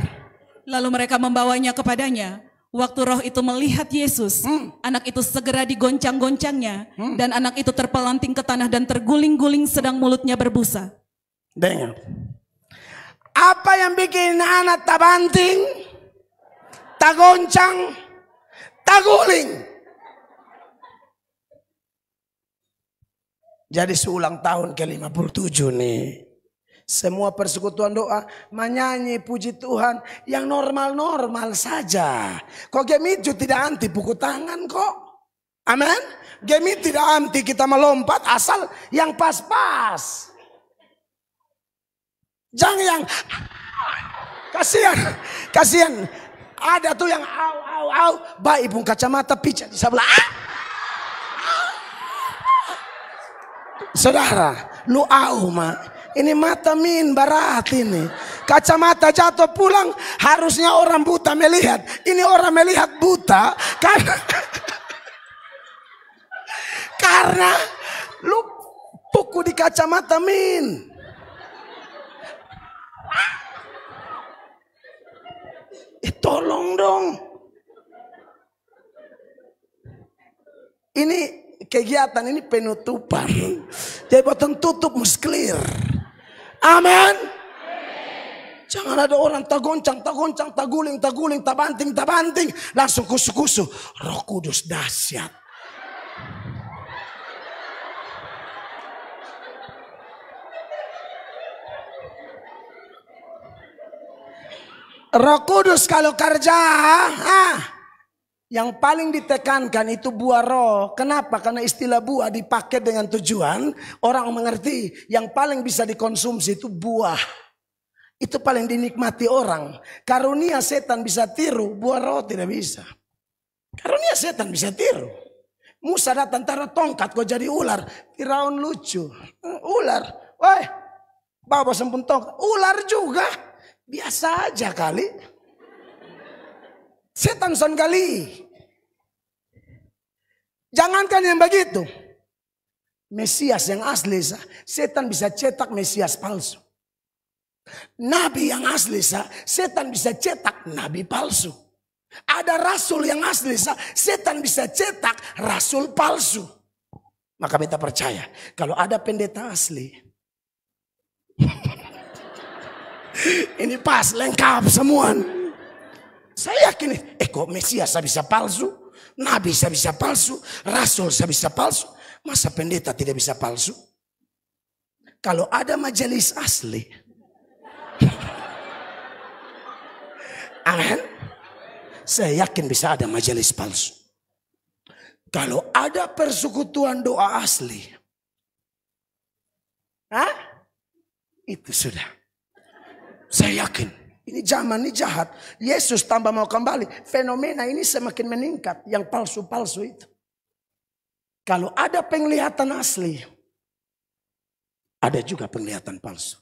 Lalu mereka membawanya kepadanya. Waktu roh itu melihat Yesus, anak itu segera digoncang-goncangnya. Dan anak itu terpelanting ke tanah dan terguling-guling sedang mulutnya berbusa. Dengar. Apa yang bikin anak tabanting, tagoncang, taguling? Jadi seulang tahun ke-57 nih. Semua persekutuan doa menyanyi puji Tuhan yang normal-normal saja. Kok Gemit tidak anti buku tangan kok. Amin. Gemit tidak anti kita melompat asal yang pas-pas. Jangan yang kasihan. Ada tuh yang au. Baik pun kacamata pijat di sebelah. Saudara, lu ini mata min barat ini. Kacamata jatuh pulang, harusnya orang buta melihat. Ini orang melihat buta karena lu puku di kacamata min. Tolong dong. Ini kegiatan ini penutupan. Jadi botong tutup mesti clear. Amin. Jangan ada orang tagoncang, taguling, tabanting, langsung kusu-kusu. Roh Kudus dahsyat. Roh Kudus kalau kerja, yang paling ditekankan itu buah roh. Kenapa? Karena istilah buah dipakai dengan tujuan orang mengerti. Yang paling bisa dikonsumsi itu buah. Itu paling dinikmati orang. Karunia setan bisa tiru, buah roh tidak bisa. Karunia setan bisa tiru. Musa datang taruh tongkat kau jadi ular. Firaun lucu. Ular. Woi, bawa sempun tongkat. Ular juga. Biasa aja kali. Setan son kali. Jangankan yang begitu. Mesias yang asli, setan bisa cetak Mesias palsu. Nabi yang asli, setan bisa cetak nabi palsu. Ada rasul yang asli, setan bisa cetak rasul palsu. Maka kita percaya kalau ada pendeta asli. Ini pas lengkap semua. Saya yakin kok Mesias bisa palsu, nabi bisa palsu, rasul bisa palsu, masa pendeta tidak bisa palsu? Kalau ada majelis asli. Amin. Saya yakin bisa ada majelis palsu. Kalau ada persekutuan doa asli. Itu sudah. Saya yakin ini zaman ini jahat. Yesus tambah mau kembali. Fenomena ini semakin meningkat. Yang palsu-palsu itu. Kalau ada penglihatan asli. Ada juga penglihatan palsu.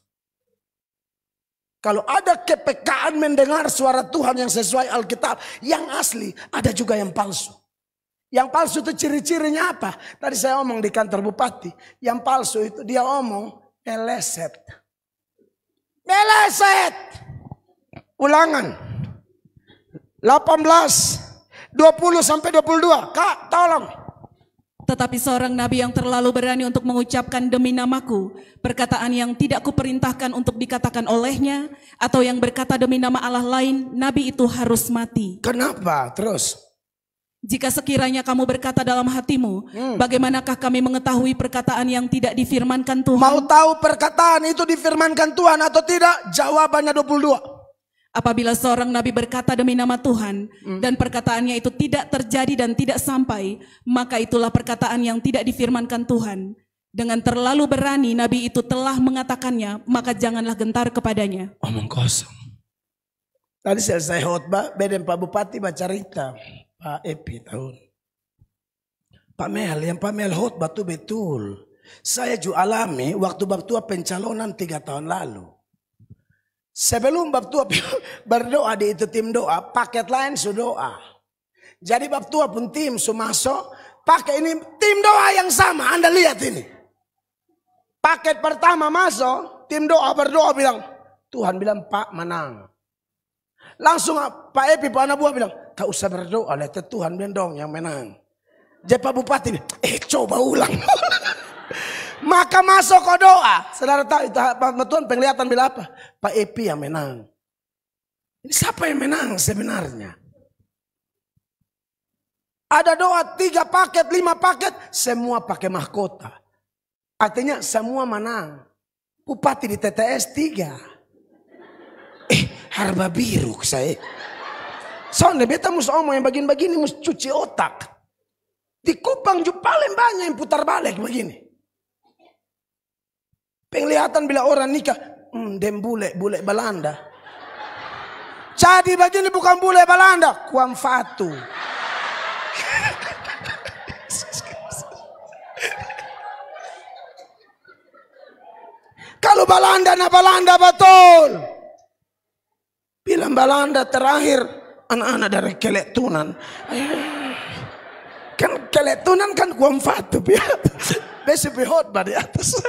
Kalau ada kepekaan mendengar suara Tuhan yang sesuai Alkitab. Yang asli ada juga yang palsu. Yang palsu itu ciri-cirinya apa? Tadi saya omong di kantor bupati. Yang palsu itu dia omong meleset. Meleset. Ulangan. 18, 20 sampai 22. Kak, tolong. Tetapi seorang nabi yang terlalu berani untuk mengucapkan demi namaku perkataan yang tidak kuperintahkan untuk dikatakan olehnya, atau yang berkata demi nama Allah lain, nabi itu harus mati. Kenapa? Terus. Jika sekiranya kamu berkata dalam hatimu, bagaimanakah kami mengetahui perkataan yang tidak difirmankan Tuhan? Mau tahu perkataan itu difirmankan Tuhan atau tidak? Jawabannya 22. Apabila seorang nabi berkata demi nama Tuhan dan perkataannya itu tidak terjadi dan tidak sampai, maka itulah perkataan yang tidak difirmankan Tuhan. Dengan terlalu berani nabi itu telah mengatakannya, maka janganlah gentar kepadanya. Omong kosong. Tadi selesai khotbah, beden Pak Bupati baca cerita. Pak Epi tahun. Pak Mel, yang Pak Mel khotbah itu betul. Saya juga alami waktu bab tua pencalonan 3 tahun lalu. Sebelum bab tua berdoa di itu tim doa, paket lain su doa. Jadi bab tua pun tim su masuk, pakai ini tim doa yang sama. Anda lihat ini. Paket pertama masuk, tim doa berdoa bilang, Tuhan bilang Pak menang. Langsung Pak Epi, Pak anak buah bilang, gak usah berdoa, lihat Tuhan bilang dong yang menang. Jadi Pak Bupati, coba ulang. Maka masuk ke doa. Saudara tahu itu Pak Tuhan penglihatan bilang apa? Pak Epi yang menang. Ini siapa yang menang sebenarnya? Ada doa 3 paket, 5 paket, semua pakai mahkota. Artinya semua menang. Bupati di TTS 3. Harba biru saya. Soalnya beta mesti omong yang begini-begini mesti cuci otak. Di Kupang juga paling banyak yang putar balik begini. Penglihatan bila orang nikah, dem bule Belanda. Jadi begini bukan bule Belanda, kuam fatu. Kalau Belanda na Belanda betul. Bilang Belanda terakhir anak-anak dari Keletunan. Kan Keletunan kan kuam fatu. Besok khotbah di atas.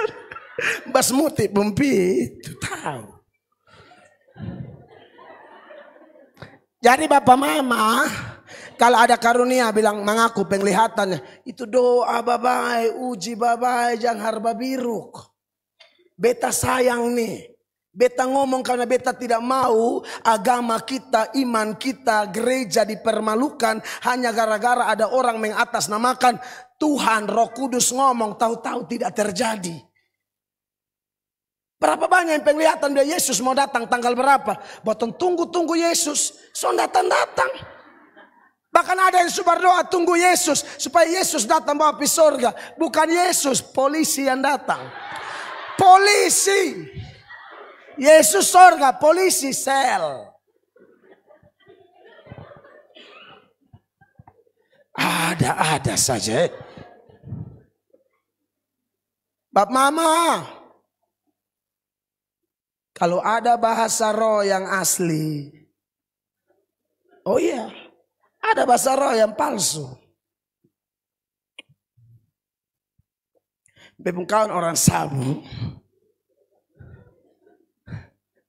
Basmuti bumpi itu tahu. Jadi bapak mama, Kalau ada karunia bilang mengaku penglihatannya. Itu doa babai, uji babai, jangan harba biruk. Beta sayang nih. Beta ngomong karena beta tidak mau agama kita, iman kita, gereja dipermalukan. Hanya gara-gara ada orang mengatasnamakan Tuhan, Roh Kudus ngomong, tahu-tahu tidak terjadi. Berapa banyak yang penglihatan dia Yesus mau datang tanggal berapa? Botong tunggu Yesus, so datang. Bahkan ada yang berdoa tunggu Yesus supaya Yesus datang bawa api surga. Bukan Yesus, polisi yang datang. Polisi. Yesus surga, polisi sel. Ada saja. Bab mama. Kalau ada bahasa roh yang asli. Oh iya. Ada bahasa roh yang palsu. Bepungkawan orang sabu.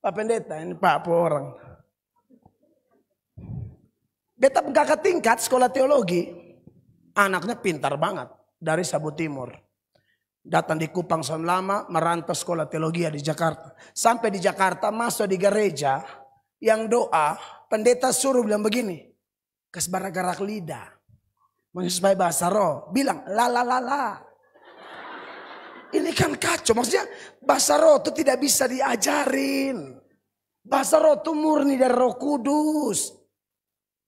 Pak Pendeta ini Pak orang. Beta kakak tingkat sekolah teologi. Anaknya pintar banget dari Sabu Timur. Datang di Kupang tahun lama, merantau sekolah teologi di Jakarta. Sampai di Jakarta masuk di gereja yang doa, pendeta suruh bilang begini. Kesbaragarak lidah. Menyesuaikan bahasa roh. Bilang la. Ini kan kacau. Maksudnya bahasa roh itu tidak bisa diajarin. Bahasa roh itu murni dari Roh Kudus.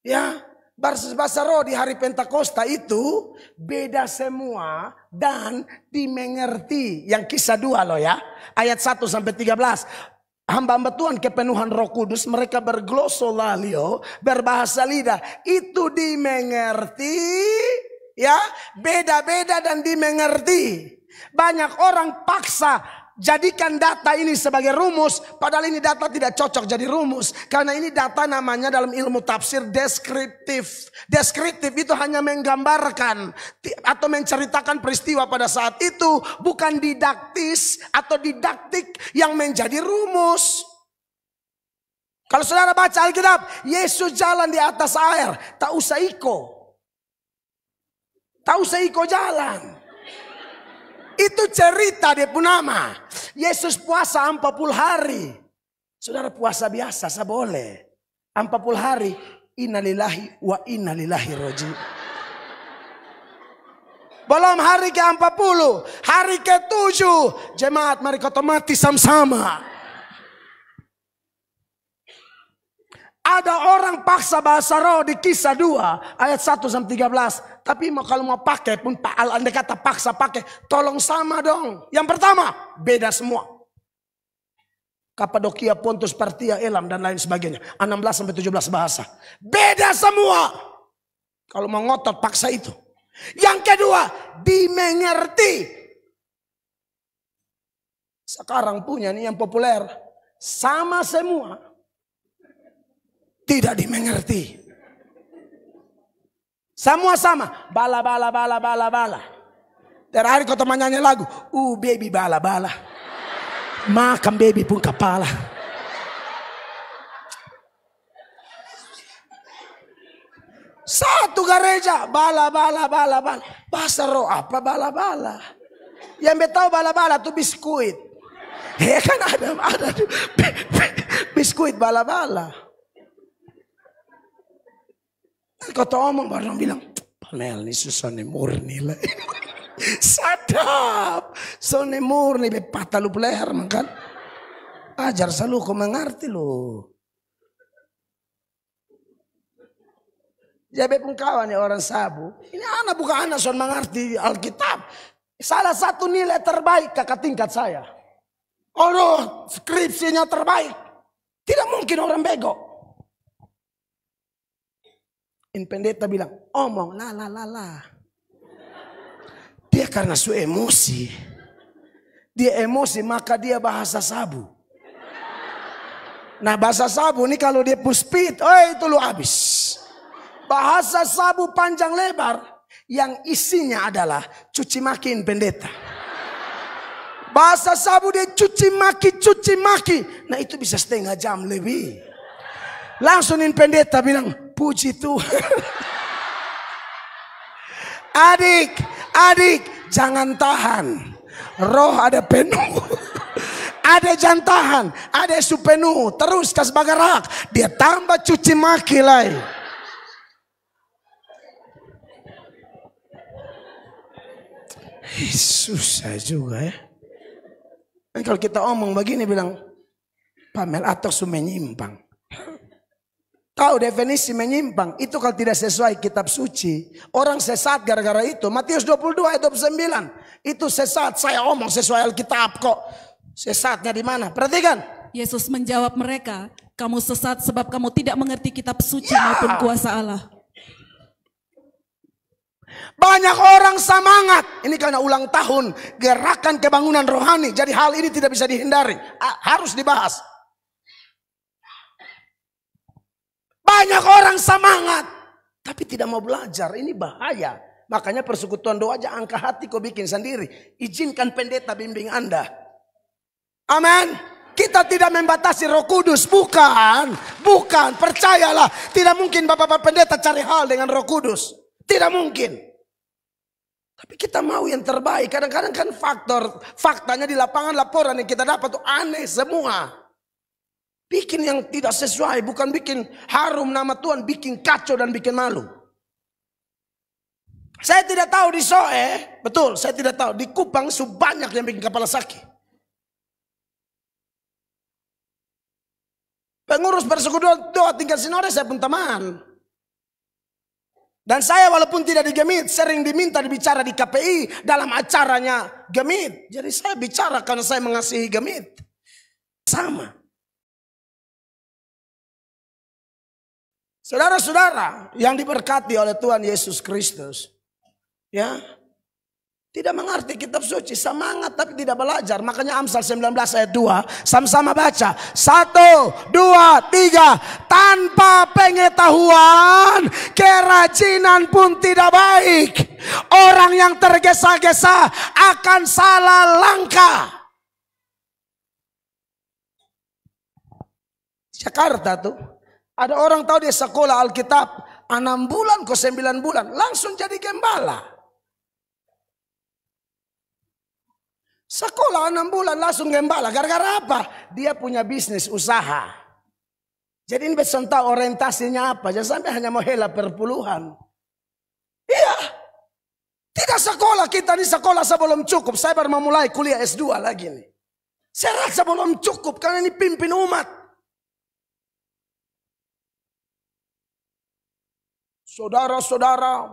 Ya. Bahasa roh di hari Pentakosta itu beda semua dan dimengerti. Yang kisah 2 loh ya. Ayat 1 sampai 13. Hamba-hamba Tuhan kepenuhan Roh Kudus, mereka berglosolalio, berbahasa lidah. Itu dimengerti, ya, beda-beda dan dimengerti. Banyak orang paksa jadikan data ini sebagai rumus, padahal ini data tidak cocok jadi rumus. Karena ini data namanya dalam ilmu tafsir deskriptif. Deskriptif itu hanya menggambarkan atau menceritakan peristiwa pada saat itu, bukan didaktis atau didaktik yang menjadi rumus. Kalau saudara baca Alkitab, Yesus jalan di atas air, tak usah iko jalan. Itu cerita dia pun nama. Yesus puasa 40 hari. Saudara puasa biasa, saya boleh. 40 hari. Innalillahi wa innalillahi roji. Belum hari ke-40. Hari ke-7. Jemaat mari kita mati sama-sama. Ada orang paksa bahasa roh di kisah 2. Ayat 1 sampai 13. Tapi kalau mau pakai pun andai kata paksa pakai, tolong sama dong. Yang pertama, beda semua. Kapadokia, Pontus, Partia, Elam dan lain sebagainya. 16 sampai 17 bahasa. Beda semua. Kalau mau ngotot paksa itu. Yang kedua, dimengerti. Sekarang punya nih yang populer. Sama semua. Tidak dimengerti. Semua sama. Bala. Terakhir kau teman nyanyi lagu. Baby bala. Makan baby pun kepala. Satu gereja. Bala. Bahasa roh apa bala. Yang betau bala itu biskuit. Kan ada biskuit bala. Kata omong baru bilang, panel ini susah nih murni lah. Sadap. Sone murni patah lu leher kan. Ajar selalu kau mengerti lu. Jadi pun kawan ya orang sabu. Ini anak bukan anak son mengerti Alkitab. Salah satu nilai terbaik kakak tingkat saya. Oh skripsinya terbaik. Tidak mungkin orang bego. Pendeta bilang, omong la. Dia karena su emosi. Dia emosi maka dia bahasa sabu. Nah bahasa sabu ini kalau dia puspit, itu lu habis. Bahasa sabu panjang lebar yang isinya adalah cuci makin pendeta. Bahasa sabu dia cuci maki. Nah itu bisa setengah jam lebih. Langsung pendeta bilang, puji Tuhan. Adik, jangan tahan. Roh ada penuh. Ada jangan tahan, ada su penuh. Terus kas bagarak, dia tambah cuci maki lagi. Susah juga ya. Dan kalau kita omong begini bilang, Pamel atau su menyimpang. Tahu definisi menyimpang? Itu kalau tidak sesuai kitab suci. Orang sesat gara-gara itu. Matius 22 ayat 29. Itu sesat, saya omong sesuai Alkitab kok. Sesatnya di mana? Perhatikan. Yesus menjawab mereka, kamu sesat sebab kamu tidak mengerti kitab suci maupun kuasa Allah. Banyak orang semangat. Ini karena ulang tahun gerakan kebangunan rohani. Jadi hal ini tidak bisa dihindari. Harus dibahas. Banyak orang semangat. Tapi tidak mau belajar. Ini bahaya. Makanya persekutuan doa aja angka hati kau bikin sendiri. Izinkan pendeta bimbing Anda. Amin. Kita tidak membatasi Roh Kudus. Bukan. Percayalah. Tidak mungkin bapak-bapak pendeta cari hal dengan Roh Kudus. Tidak mungkin. Tapi kita mau yang terbaik. Kadang-kadang kan faktanya di lapangan laporan yang kita dapat tuh aneh semua. Bikin yang tidak sesuai. Bukan bikin harum nama Tuhan. Bikin kacau dan bikin malu. Saya tidak tahu di Soe. Betul, saya tidak tahu. Di Kupang banyak yang bikin kepala sakit. Pengurus persekutuan doa tingkat sinode saya pun teman. Dan saya walaupun tidak di Gemit, sering diminta dibicara di KPI dalam acaranya Gemit. Jadi saya bicara karena saya mengasihi Gemit. Sama. Saudara-saudara yang diberkati oleh Tuhan Yesus Kristus. Ya. Tidak mengerti kitab suci, semangat tapi tidak belajar. Makanya Amsal 19 ayat 2, sama-sama baca. 1, 2, 3. Tanpa pengetahuan, kerajinan pun tidak baik. Orang yang tergesa-gesa akan salah langkah. Jakarta tuh, ada orang tahu dia sekolah Alkitab 6 bulan ke 9 bulan, langsung jadi gembala. Sekolah 6 bulan langsung gembala. Gara-gara apa? Dia punya bisnis usaha. Jadi ini bisa tahu orientasinya apa. Jangan sampai hanya mau hela perpuluhan. Iya. Tidak sekolah kita ini sekolah sebelum cukup. Saya baru memulai kuliah S2 lagi nih. Saya rasa belum cukup karena ini pimpin umat. Saudara-saudara,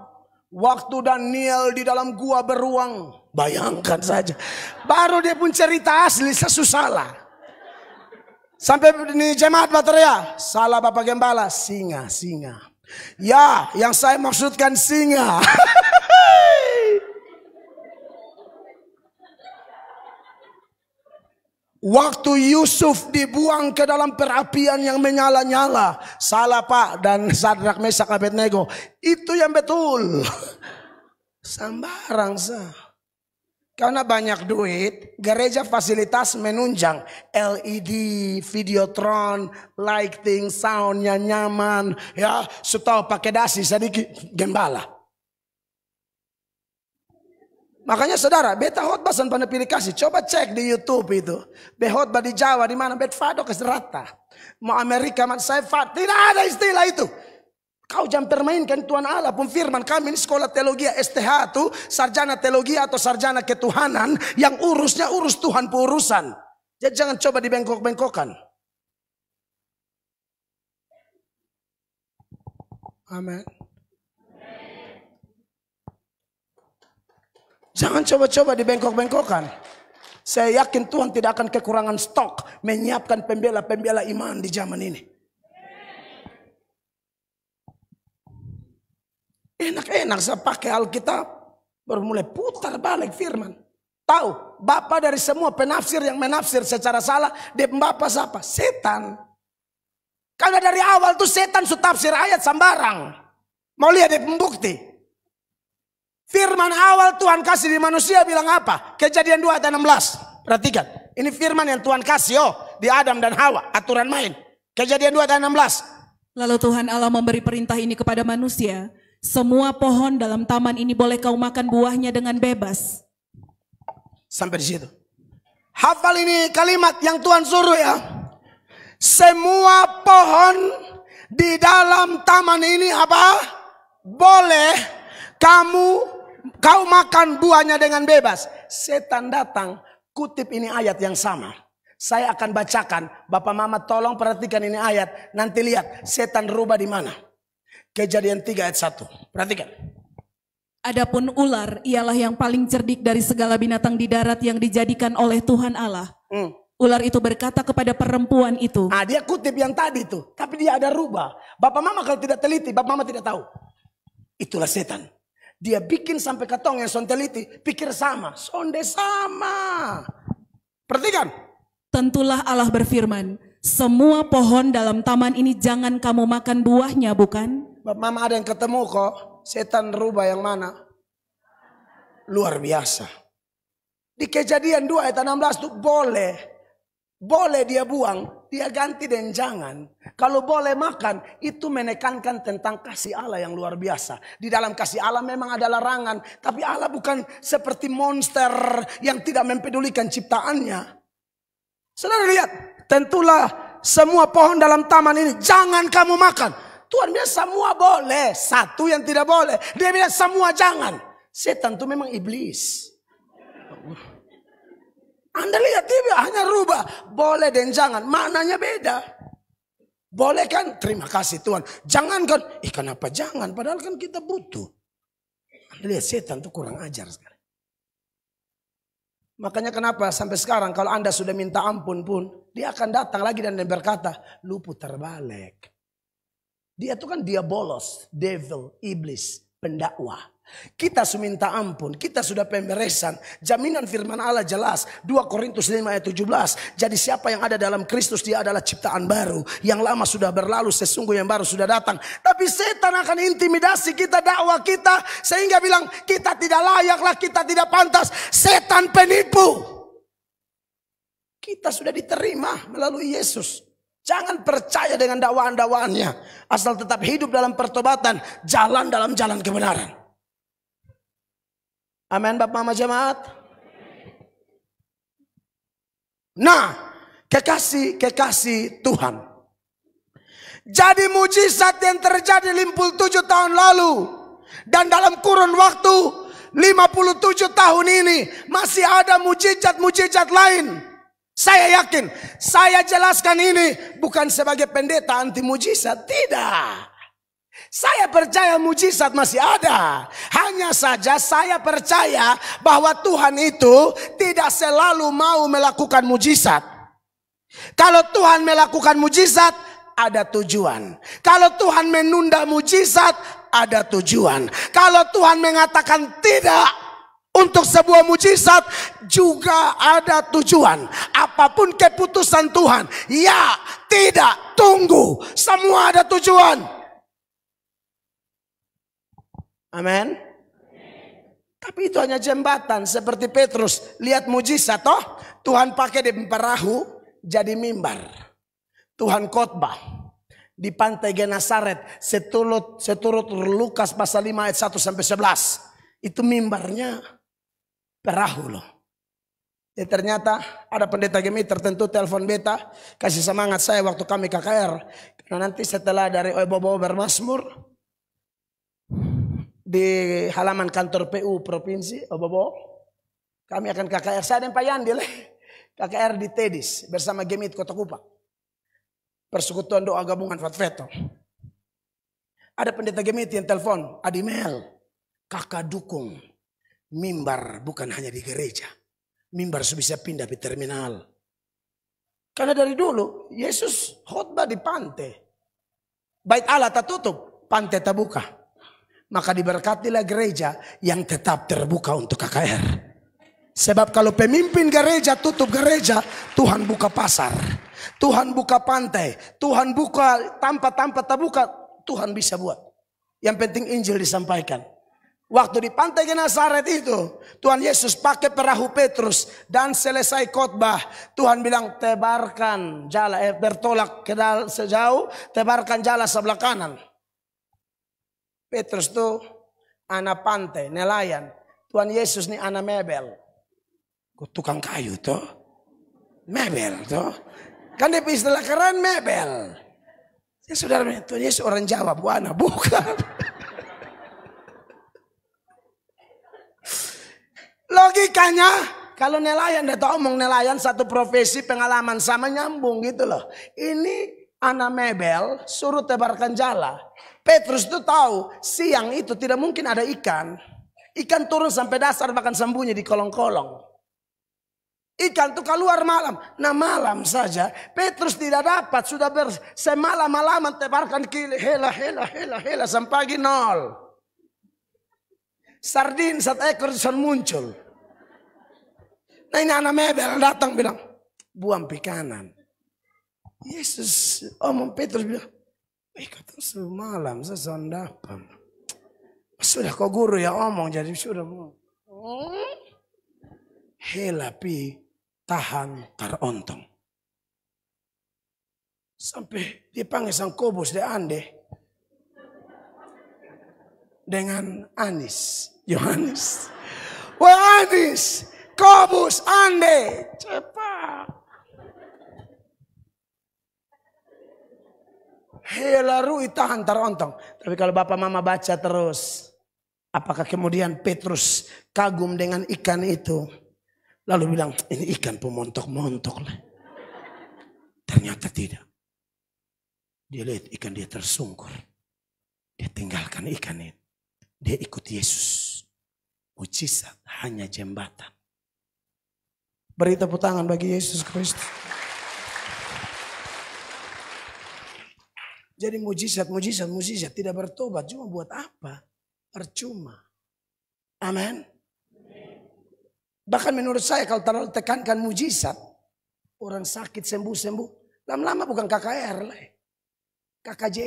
waktu Daniel di dalam gua beruang. Bayangkan saja. Baru dia pun cerita asli sesusah. Sampai di jemaat bateria. Salah Bapak Gembala. Singa. Ya, yang saya maksudkan singa. Waktu Yusuf dibuang ke dalam perapian yang menyala-nyala. Salah Pak. Dan Sadrak Mesak Abednego. Itu yang betul. Sambarang sah. Karena banyak duit, gereja fasilitas menunjang. LED, videotron, lighting, soundnya nyaman. Ya, setahu pakai dasi sedikit, gembala. Makanya saudara, beta khotbah sampai pilih kasih. Coba cek di YouTube itu. Khotbah di Jawa, di mana bet fado ke serata. Mau Amerika, saya fado. Tidak ada istilah itu. Kau jangan permainkan Tuhan Allah pun firman. Kami ini sekolah teologi STH itu sarjana teologi atau sarjana ketuhanan yang urusnya urus Tuhan perurusan. Jadi jangan coba dibengkok-bengkokkan. Amin. Jangan coba-coba dibengkok-bengkokkan. Saya yakin Tuhan tidak akan kekurangan stok menyiapkan pembela-pembela iman di zaman ini. Enak-enak saya pakai Alkitab. Baru mulai putar balik firman. Tahu, Bapak dari semua penafsir yang menafsir secara salah. Dia Bapak siapa? Setan. Karena dari awal tuh setan su tafsir ayat sambarang. Mau lihat dia pembukti. Firman awal Tuhan kasih di manusia bilang apa? Kejadian 2 ayat 16. Perhatikan. Ini firman yang Tuhan kasih di Adam dan Hawa. Aturan main. Kejadian 2 ayat 16. Lalu Tuhan Allah memberi perintah ini kepada manusia. semua pohon dalam taman ini boleh kau makan buahnya dengan bebas. Sampai di situ. Hafal ini kalimat yang Tuhan suruh ya. Semua pohon di dalam taman ini apa? Boleh kau makan buahnya dengan bebas. Setan datang, kutip ini ayat yang sama. Saya akan bacakan. Bapak Mama tolong perhatikan ini ayat. Nanti lihat setan rubah di mana. Kejadian 3 ayat 1. Perhatikan. Adapun ular ialah yang paling cerdik dari segala binatang di darat yang dijadikan oleh Tuhan Allah. Ular itu berkata kepada perempuan itu. Dia kutip yang tadi tuh. Tapi dia ada rubah. Bapak Mama kalau tidak teliti, Bapak Mama tidak tahu. Itulah setan. Dia bikin sampai katong yang son teliti. Pikir sama. Sonde sama. Perhatikan. Tentulah Allah berfirman. Semua pohon dalam taman ini jangan kamu makan buahnya, bukan? Bapak Mama ada yang ketemu kok. Setan rubah yang mana? Luar biasa. Di Kejadian 2 ayat 16 itu boleh. Boleh dia buang. Dia ganti dan jangan. Kalau boleh makan. Itu menekankan tentang kasih Allah yang luar biasa. Di dalam kasih Allah memang ada larangan. Tapi Allah bukan seperti monster yang tidak mempedulikan ciptaannya. Saudara lihat. Tentulah semua pohon dalam taman ini jangan kamu makan. Tuhan bilang semua boleh. Satu yang tidak boleh. Dia bilang semua jangan. Setan itu memang iblis. Anda lihat dia hanya rubah. Boleh dan jangan. Maknanya beda. Boleh kan? Terima kasih Tuhan. Jangan kan? Kenapa jangan? Padahal kan kita butuh. Anda lihat setan itu kurang ajar sekali. Makanya kenapa sampai sekarang kalau Anda sudah minta ampun pun. Dia akan datang lagi dan berkata. Lu putar balik. Dia itu kan diabolos, devil, iblis, pendakwah. Kita sudah minta ampun, kita sudah pemberesan. Jaminan firman Allah jelas. 2 Korintus 5 ayat 17. Jadi siapa yang ada dalam Kristus dia adalah ciptaan baru. Yang lama sudah berlalu, sesungguh yang baru sudah datang. Tapi setan akan intimidasi kita, dakwah kita. Sehingga bilang kita tidak layaklah, kita tidak pantas. Setan penipu. Kita sudah diterima melalui Yesus. Jangan percaya dengan dakwaan-dakwaannya. Asal tetap hidup dalam pertobatan. Jalan dalam jalan kebenaran. Amin Bapak Mama Jemaat. Nah, kekasih Tuhan. Jadi mujizat yang terjadi 57 tahun lalu. Dan dalam kurun waktu 57 tahun ini. Masih ada mujizat-mujizat lain. Saya yakin, saya jelaskan ini bukan sebagai pendeta anti mujizat, tidak. Saya percaya mujizat masih ada. Hanya saja saya percaya bahwa Tuhan itu tidak selalu mau melakukan mujizat. Kalau Tuhan melakukan mujizat, ada tujuan. Kalau Tuhan menunda mujizat, ada tujuan. Kalau Tuhan mengatakan tidak untuk sebuah mujizat juga ada tujuan. Apapun keputusan Tuhan, ya, tidak, tunggu, semua ada tujuan. Amin. Tapi itu hanya jembatan seperti Petrus. Lihat mujizat toh. Tuhan pakai di perahu jadi mimbar. Tuhan khotbah di pantai Genesaret seturut Lukas pasal 5 ayat 1 sampai 11. Itu mimbarnya perahu loh. Ya, ternyata ada pendeta Gemi tertentu telepon beta kasih semangat saya waktu kami KKR. Karena nanti setelah dari Obobo bermasmur di halaman kantor PU Provinsi Obobo, kami akan KKR. Saya dan Pak Yandil KKR di Tedis bersama Gemit Kota Kupang. Persekutuan Doa Gabungan Fatfeto. Ada pendeta Gemit yang telepon, Adimel, kakak dukung mimbar bukan hanya di gereja. Mimbar bisa pindah di terminal. Karena dari dulu Yesus khotbah di pantai. Bait Allah tertutup, pantai terbuka. Maka diberkatilah gereja yang tetap terbuka untuk KKR. Sebab kalau pemimpin gereja tutup gereja, Tuhan buka pasar. Tuhan buka pantai. Tuhan buka tanpa terbuka. Tuhan bisa buat. Yang penting Injil disampaikan. Waktu di pantai Genesaret itu, Tuhan Yesus pakai perahu Petrus dan selesai khotbah. Tuhan bilang tebarkan jala, bertolak ke sejauh, tebarkan jala sebelah kanan. Petrus tuh anak pantai, nelayan. Tuhan Yesus nih anak mebel. Tukang kayu tuh. Mebel tuh. Kan dia istilah keren mebel. Ya saudara, Tuhan Yesus orang Jawa, buana bukan. Logikanya, kalau nelayan, dia tahu omong nelayan satu profesi pengalaman sama nyambung gitu loh. Ini anak mebel suruh tebarkan jala. Petrus tuh tahu siang itu tidak mungkin ada ikan. Ikan turun sampai dasar bahkan sembunyi di kolong-kolong. Ikan tuh keluar malam. Nah malam saja Petrus tidak dapat. Sudah semalam-malaman tebarkan hela sampai pagi nol. Sardin satu ekor sudah muncul. Nah ini anak mebel datang bilang, buang pikanan. Yesus omong Petrus bilang, kata semalam saya sondapan. Sudah kau guru ya omong jadi sudah. Helapi tahan tarontong. Sampai dipanggil sang Kobus de Ande. Dengan Anis, Yohanes. Wah Anis, Kobus, Ande, cepat. Helaru tahan tarontong. Tapi kalau bapak mama baca terus. Apakah kemudian Petrus kagum dengan ikan itu. Lalu bilang ini ikan pemontok-montok lah. Ternyata tidak. Dia lihat ikan dia tersungkur. Dia tinggalkan ikan itu. Dia ikut Yesus. Mujizat hanya jembatan. Beri tepuk tangan bagi Yesus Kristus. Jadi mujizat tidak bertobat. Cuma buat apa? Percuma. Amin. Bahkan menurut saya kalau terlalu tekankan mujizat. Orang sakit sembuh-sembuh. Lama-lama bukan KKR lah. KKJ.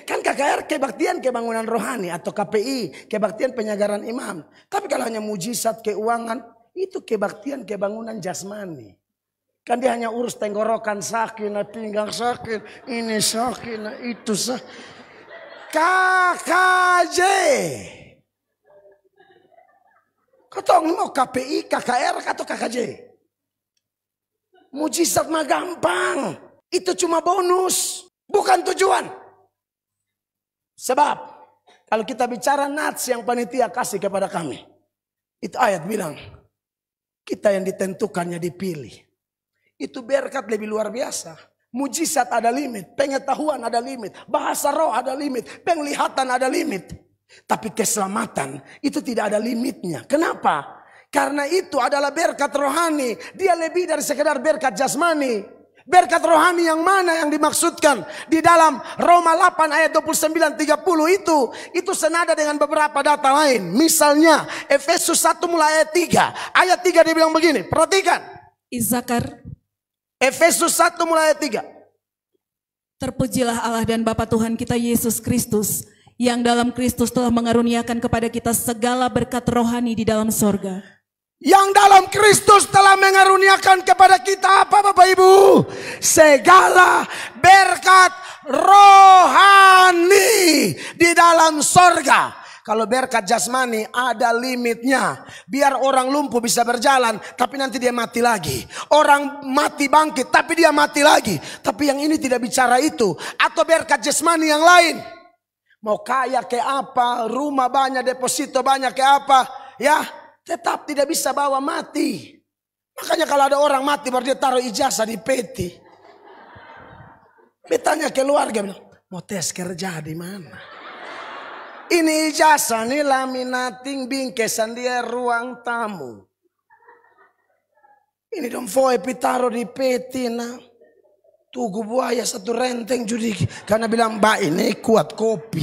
Kan KKR kebaktian kebangunan rohani. Atau KPI. Kebaktian penyagaran imam. Tapi kalau hanya mujizat keuangan. Itu kebaktian kebangunan jasmani. Kan dia hanya urus tenggorokan sakit, pinggang sakit, ini sakit, itu sakit. KKJ. Kau tahu mau KPI, KKR atau KKJ? Mujizat mah gampang. Itu cuma bonus, bukan tujuan. Sebab kalau kita bicara nats yang panitia kasih kepada kami. Itu ayat bilang, kita yang ditentukannya dipilih. Itu berkat lebih luar biasa. Mujizat ada limit, pengetahuan ada limit, bahasa roh ada limit, penglihatan ada limit. Tapi keselamatan itu tidak ada limitnya. Kenapa? Karena itu adalah berkat rohani. Dia lebih dari sekedar berkat jasmani. Berkat rohani yang mana yang dimaksudkan di dalam Roma 8 ayat 29-30 itu senada dengan beberapa data lain. Misalnya Efesus 1 mulai ayat 3. Ayat 3 dia bilang begini, perhatikan. Izakar. Efesus 1 mulai ayat 3. Terpujilah Allah dan Bapa Tuhan kita Yesus Kristus, yang dalam Kristus telah mengaruniakan kepada kita segala berkat rohani di dalam sorga. Yang dalam Kristus telah mengaruniakan kepada kita apa Bapak Ibu? Segala berkat rohani di dalam sorga. Kalau berkat jasmani ada limitnya. Biar orang lumpuh bisa berjalan, tapi nanti dia mati lagi. Orang mati bangkit, tapi dia mati lagi. Tapi yang ini tidak bicara itu. Atau berkat jasmani yang lain. Mau kaya ke apa, rumah banyak, deposito banyak ke apa. Ya, tetap tidak bisa bawa mati. Makanya kalau ada orang mati baru dia taruh ijazah di peti. Dia tanya keluarga, bilang, mau tes kerja di mana? Ini ijazah nih laminating bingkesan dia ruang tamu. Ini dong foe pitaro di peti nah. Tugu buaya satu renteng judi. Karena bilang mbak ini kuat kopi.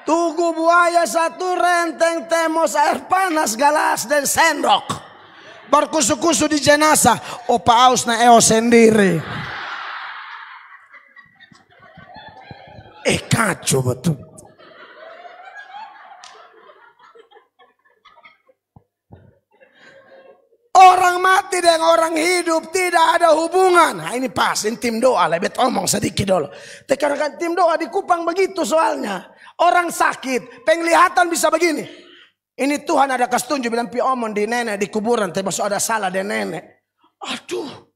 Tugu buaya satu renteng temos air panas galas dan sendok. Berkusu-kusu di jenazah. Opa aus na eo sendiri. Kacau betul. Orang mati mati dengan orang hidup tidak ada hubungan. Nah ini pas, ini tim doa. Lebet omong sedikit dulu. Karena tim doa di Kupang begitu soalnya. Orang sakit, penglihatan bisa begini. Ini Tuhan ada kasih tunjuk bilang pi omong di nenek di kuburan. Termasuk ada salah di nenek. Aduh,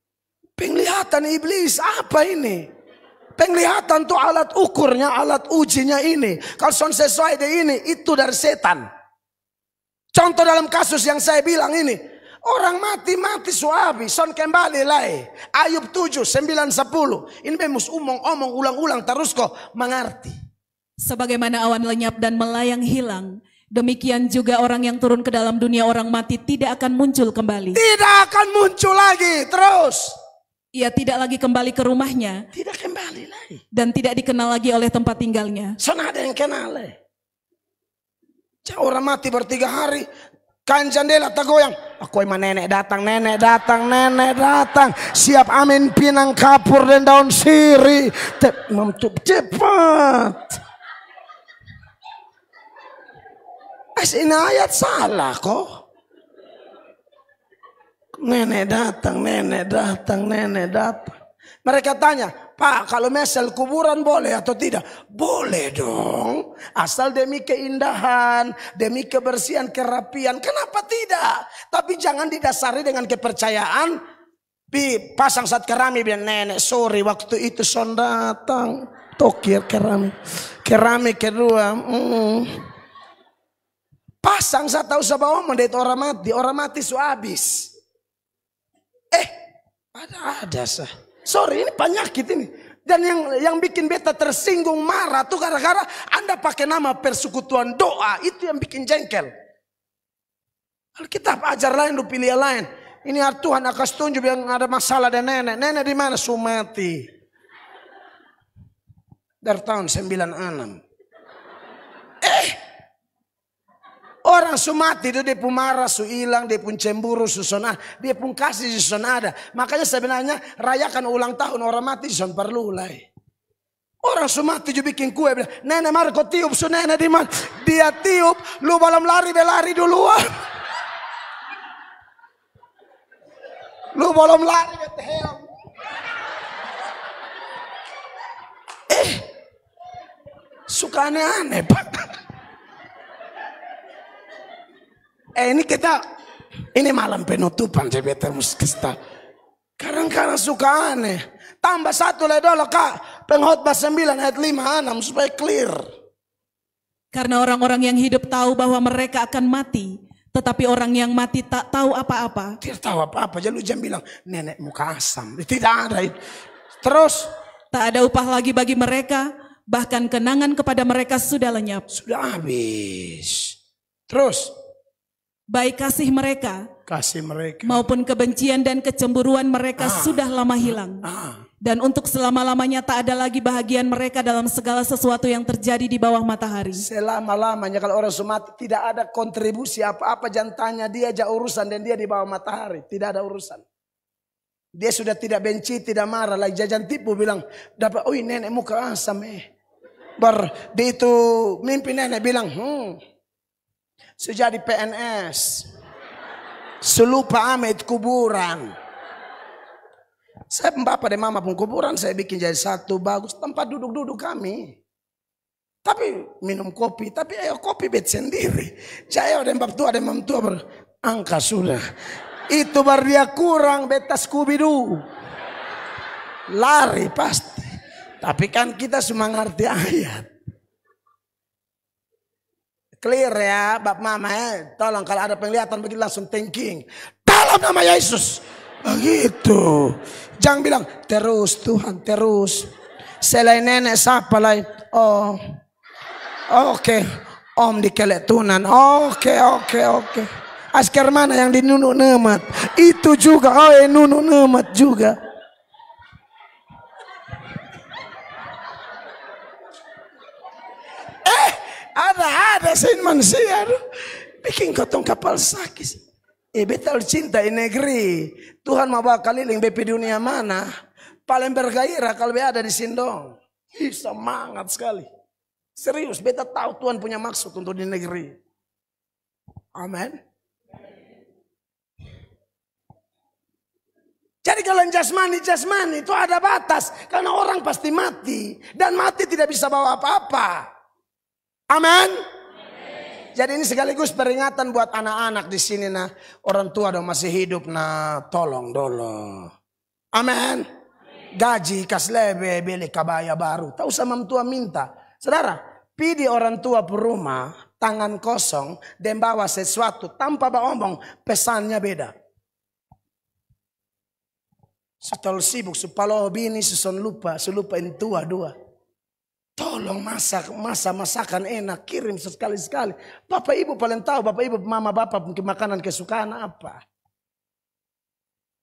penglihatan iblis apa ini? Penglihatan tuh alat ukurnya, alat ujinya ini. Kalau son sesuai dengan ini, itu dari setan. Contoh dalam kasus yang saya bilang ini. Orang mati suabi, son kembali lagi. Ayub 7, 9, 10. Ini memus omong ulang-ulang terus kok mengerti. Sebagaimana awan lenyap dan melayang hilang, demikian juga orang yang turun ke dalam dunia orang mati tidak akan muncul kembali. Tidak akan muncul lagi, terus. Ia tidak lagi kembali ke rumahnya. Tidak kembali lagi. Dan tidak dikenal lagi oleh tempat tinggalnya. Son ada yang kenal. Orang mati 3 hari. Kan jendela tergoyang. Aku emang nenek datang. Siap amin pinang kapur dan daun sirih. Cepat. Ini ayat salah kok. Nenek datang. Mereka tanya, Pak, kalau mesel kuburan boleh atau tidak? Boleh dong. Asal demi keindahan, demi kebersihan, kerapian. Kenapa tidak? Tapi jangan didasari dengan kepercayaan. Pasang saat keramik bilang, nenek sorry waktu itu son datang. Tokir keramik. Keramik kedua. Pasang saat tahu sabah omong dari orang mati su habis. Ada sah. Sorry ini penyakit ini. Dan yang bikin beta tersinggung marah tuh gara-gara Anda pakai nama persekutuan doa, itu yang bikin jengkel. Alkitab ajar lain, lu pilih lain. Ini Tuhan akan tunjuk yang ada masalah dan nenek. Nenek di mana? Sumati. Dari tahun 96. Orang sumati itu dia pun marah, su hilang, dia pun cemburu, su sonah, dia pun kasih su sonada. Makanya sebenarnya rayakan ulang tahun orang mati son perlu lah. Orang sumati juga bikin kue bilang, nenek mari kau tiup su nenek di mana? Dia tiup, lu belum lari duluan. Lu belum lari betul. Suka aneh-aneh Pak. Ini malam penutupan JBT Muskista. Kadang-kadang suka aneh. Tambah satu lagi dulu Kak. Pengkhotbah 9 ayat 5-6 supaya clear. Karena orang-orang yang hidup tahu bahwa mereka akan mati. Tetapi orang yang mati tak tahu apa-apa. Tidak tahu apa-apa. Jadi lu jangan bilang nenek muka asam. Tidak ada itu. Terus. Tak ada upah lagi bagi mereka. Bahkan kenangan kepada mereka sudah lenyap. Sudah habis. Terus. Baik kasih mereka maupun kebencian dan kecemburuan mereka sudah lama hilang. Dan untuk selama-lamanya tak ada lagi bahagian mereka dalam segala sesuatu yang terjadi di bawah matahari. Selama-lamanya kalau orang sumati tidak ada kontribusi apa-apa, jangan tanya dia aja urusan dan dia di bawah matahari. Tidak ada urusan. Dia sudah tidak benci, tidak marah. Lagi jajan tipu bilang, dapat, oh nenek muka asam dia itu mimpi nenek bilang, sejadi PNS. Selupa amit kuburan. Saya bapak dan mama pun kuburan saya bikin jadi satu bagus. Tempat duduk-duduk kami. Tapi minum kopi. Tapi kopi bet sendiri. Saya dan bapak tua dan mam tua berangka sudah. Itu baru dia kurang beta Scooby-Doo. Lari pasti. Tapi kan kita semua ngerti ayat. Clear ya, Bapak Mama ya. Tolong kalau ada penglihatan begitu langsung thinking. Dalam nama Yesus. Begitu. Jangan bilang terus Tuhan terus. Selain nenek siapa lain? Oh. Oke. Om di Keletunan. Oke. Asker mana yang di Nunu Nemat? Itu juga. Oh Nunu Nemat juga. Ada sin manusia bikin kotong kapal sakit. Betul cinta di negeri. Tuhan mau bawa keliling BP dunia mana? Paling bergairah kalau ada di Sindong. Semangat sekali. Serius, beta tahu Tuhan punya maksud untuk di negeri. Amin. Jadi kalau yang jasmani itu ada batas. Karena orang pasti mati. Dan mati tidak bisa bawa apa-apa. Amin. Jadi ini sekaligus peringatan buat anak-anak di sini nah. Orang tua dong masih hidup nah. Tolong dulu. Amin. Gaji kas lebe beli kabaya baru. Tak usah mam tua minta. Saudara, pidi orang tua per rumah. Tangan kosong. Dan bawa sesuatu. Tanpa omong. Pesannya beda. Setel sibuk supaya bini susun lupa tua dua. Tolong masakan enak kirim sekali-sekali. Bapak ibu paling tahu bapak ibu mama bapak mungkin makanan kesukaan apa.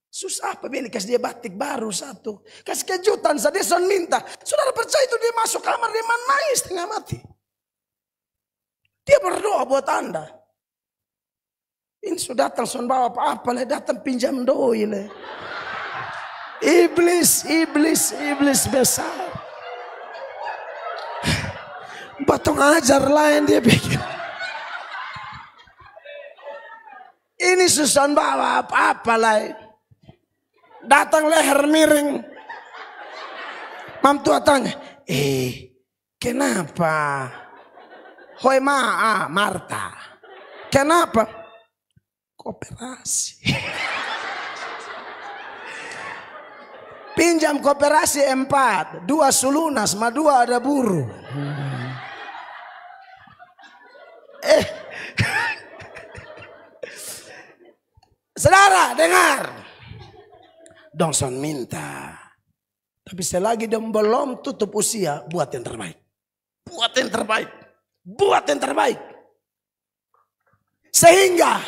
Susah apa beli kasih dia batik baru satu. Kasih kejutan dia son minta. Saudara percaya itu dia masuk kamar dia nangis tengah mati. Dia berdoa buat Anda. Ini sudah datang son bawa apa-apa le datang pinjam doi le. Iblis besar. Batong ajar lain dia pikir. Ini susan bawa apa-apa lain. Datang leher miring. Mam tua tanya, kenapa? Hoi Marta. Kenapa? Koperasi. Pinjam koperasi 4, 2 sulunas, 2 ada buruh. Saudara dengar. Dongson minta. Tapi selagi dong belum tutup usia, buat yang terbaik. Buat yang terbaik. Buat yang terbaik. Sehingga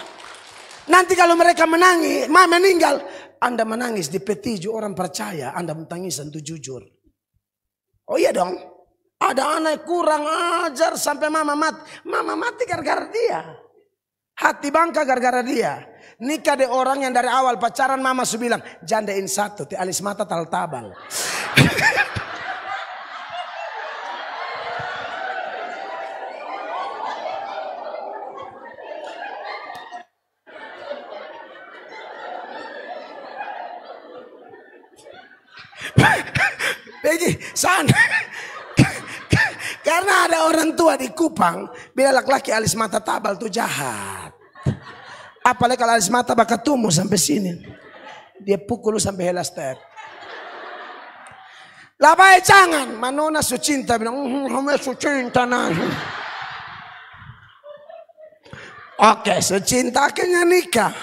nanti kalau mereka meninggal, Anda menangis di petiju orang percaya Anda menangisan itu jujur. Oh iya dong. Ada anak kurang ajar sampai mama mati. Mama mati gara-gara dia. Hati bangka gara-gara dia. Nikah de orang yang dari awal pacaran mama su bilang. Jandain satu, ti alis mata tal tabal. Pergi sana. Karena ada orang tua di Kupang bila laki-laki alis mata tabal tuh jahat. Apalagi kalau alis mata bakal tumbuh sampai sini. Dia pukul lu sampai helas ter. Labai jangan. Manona su cinta bilang, su cinta nah. Oke, su cinta akhirnya nikah.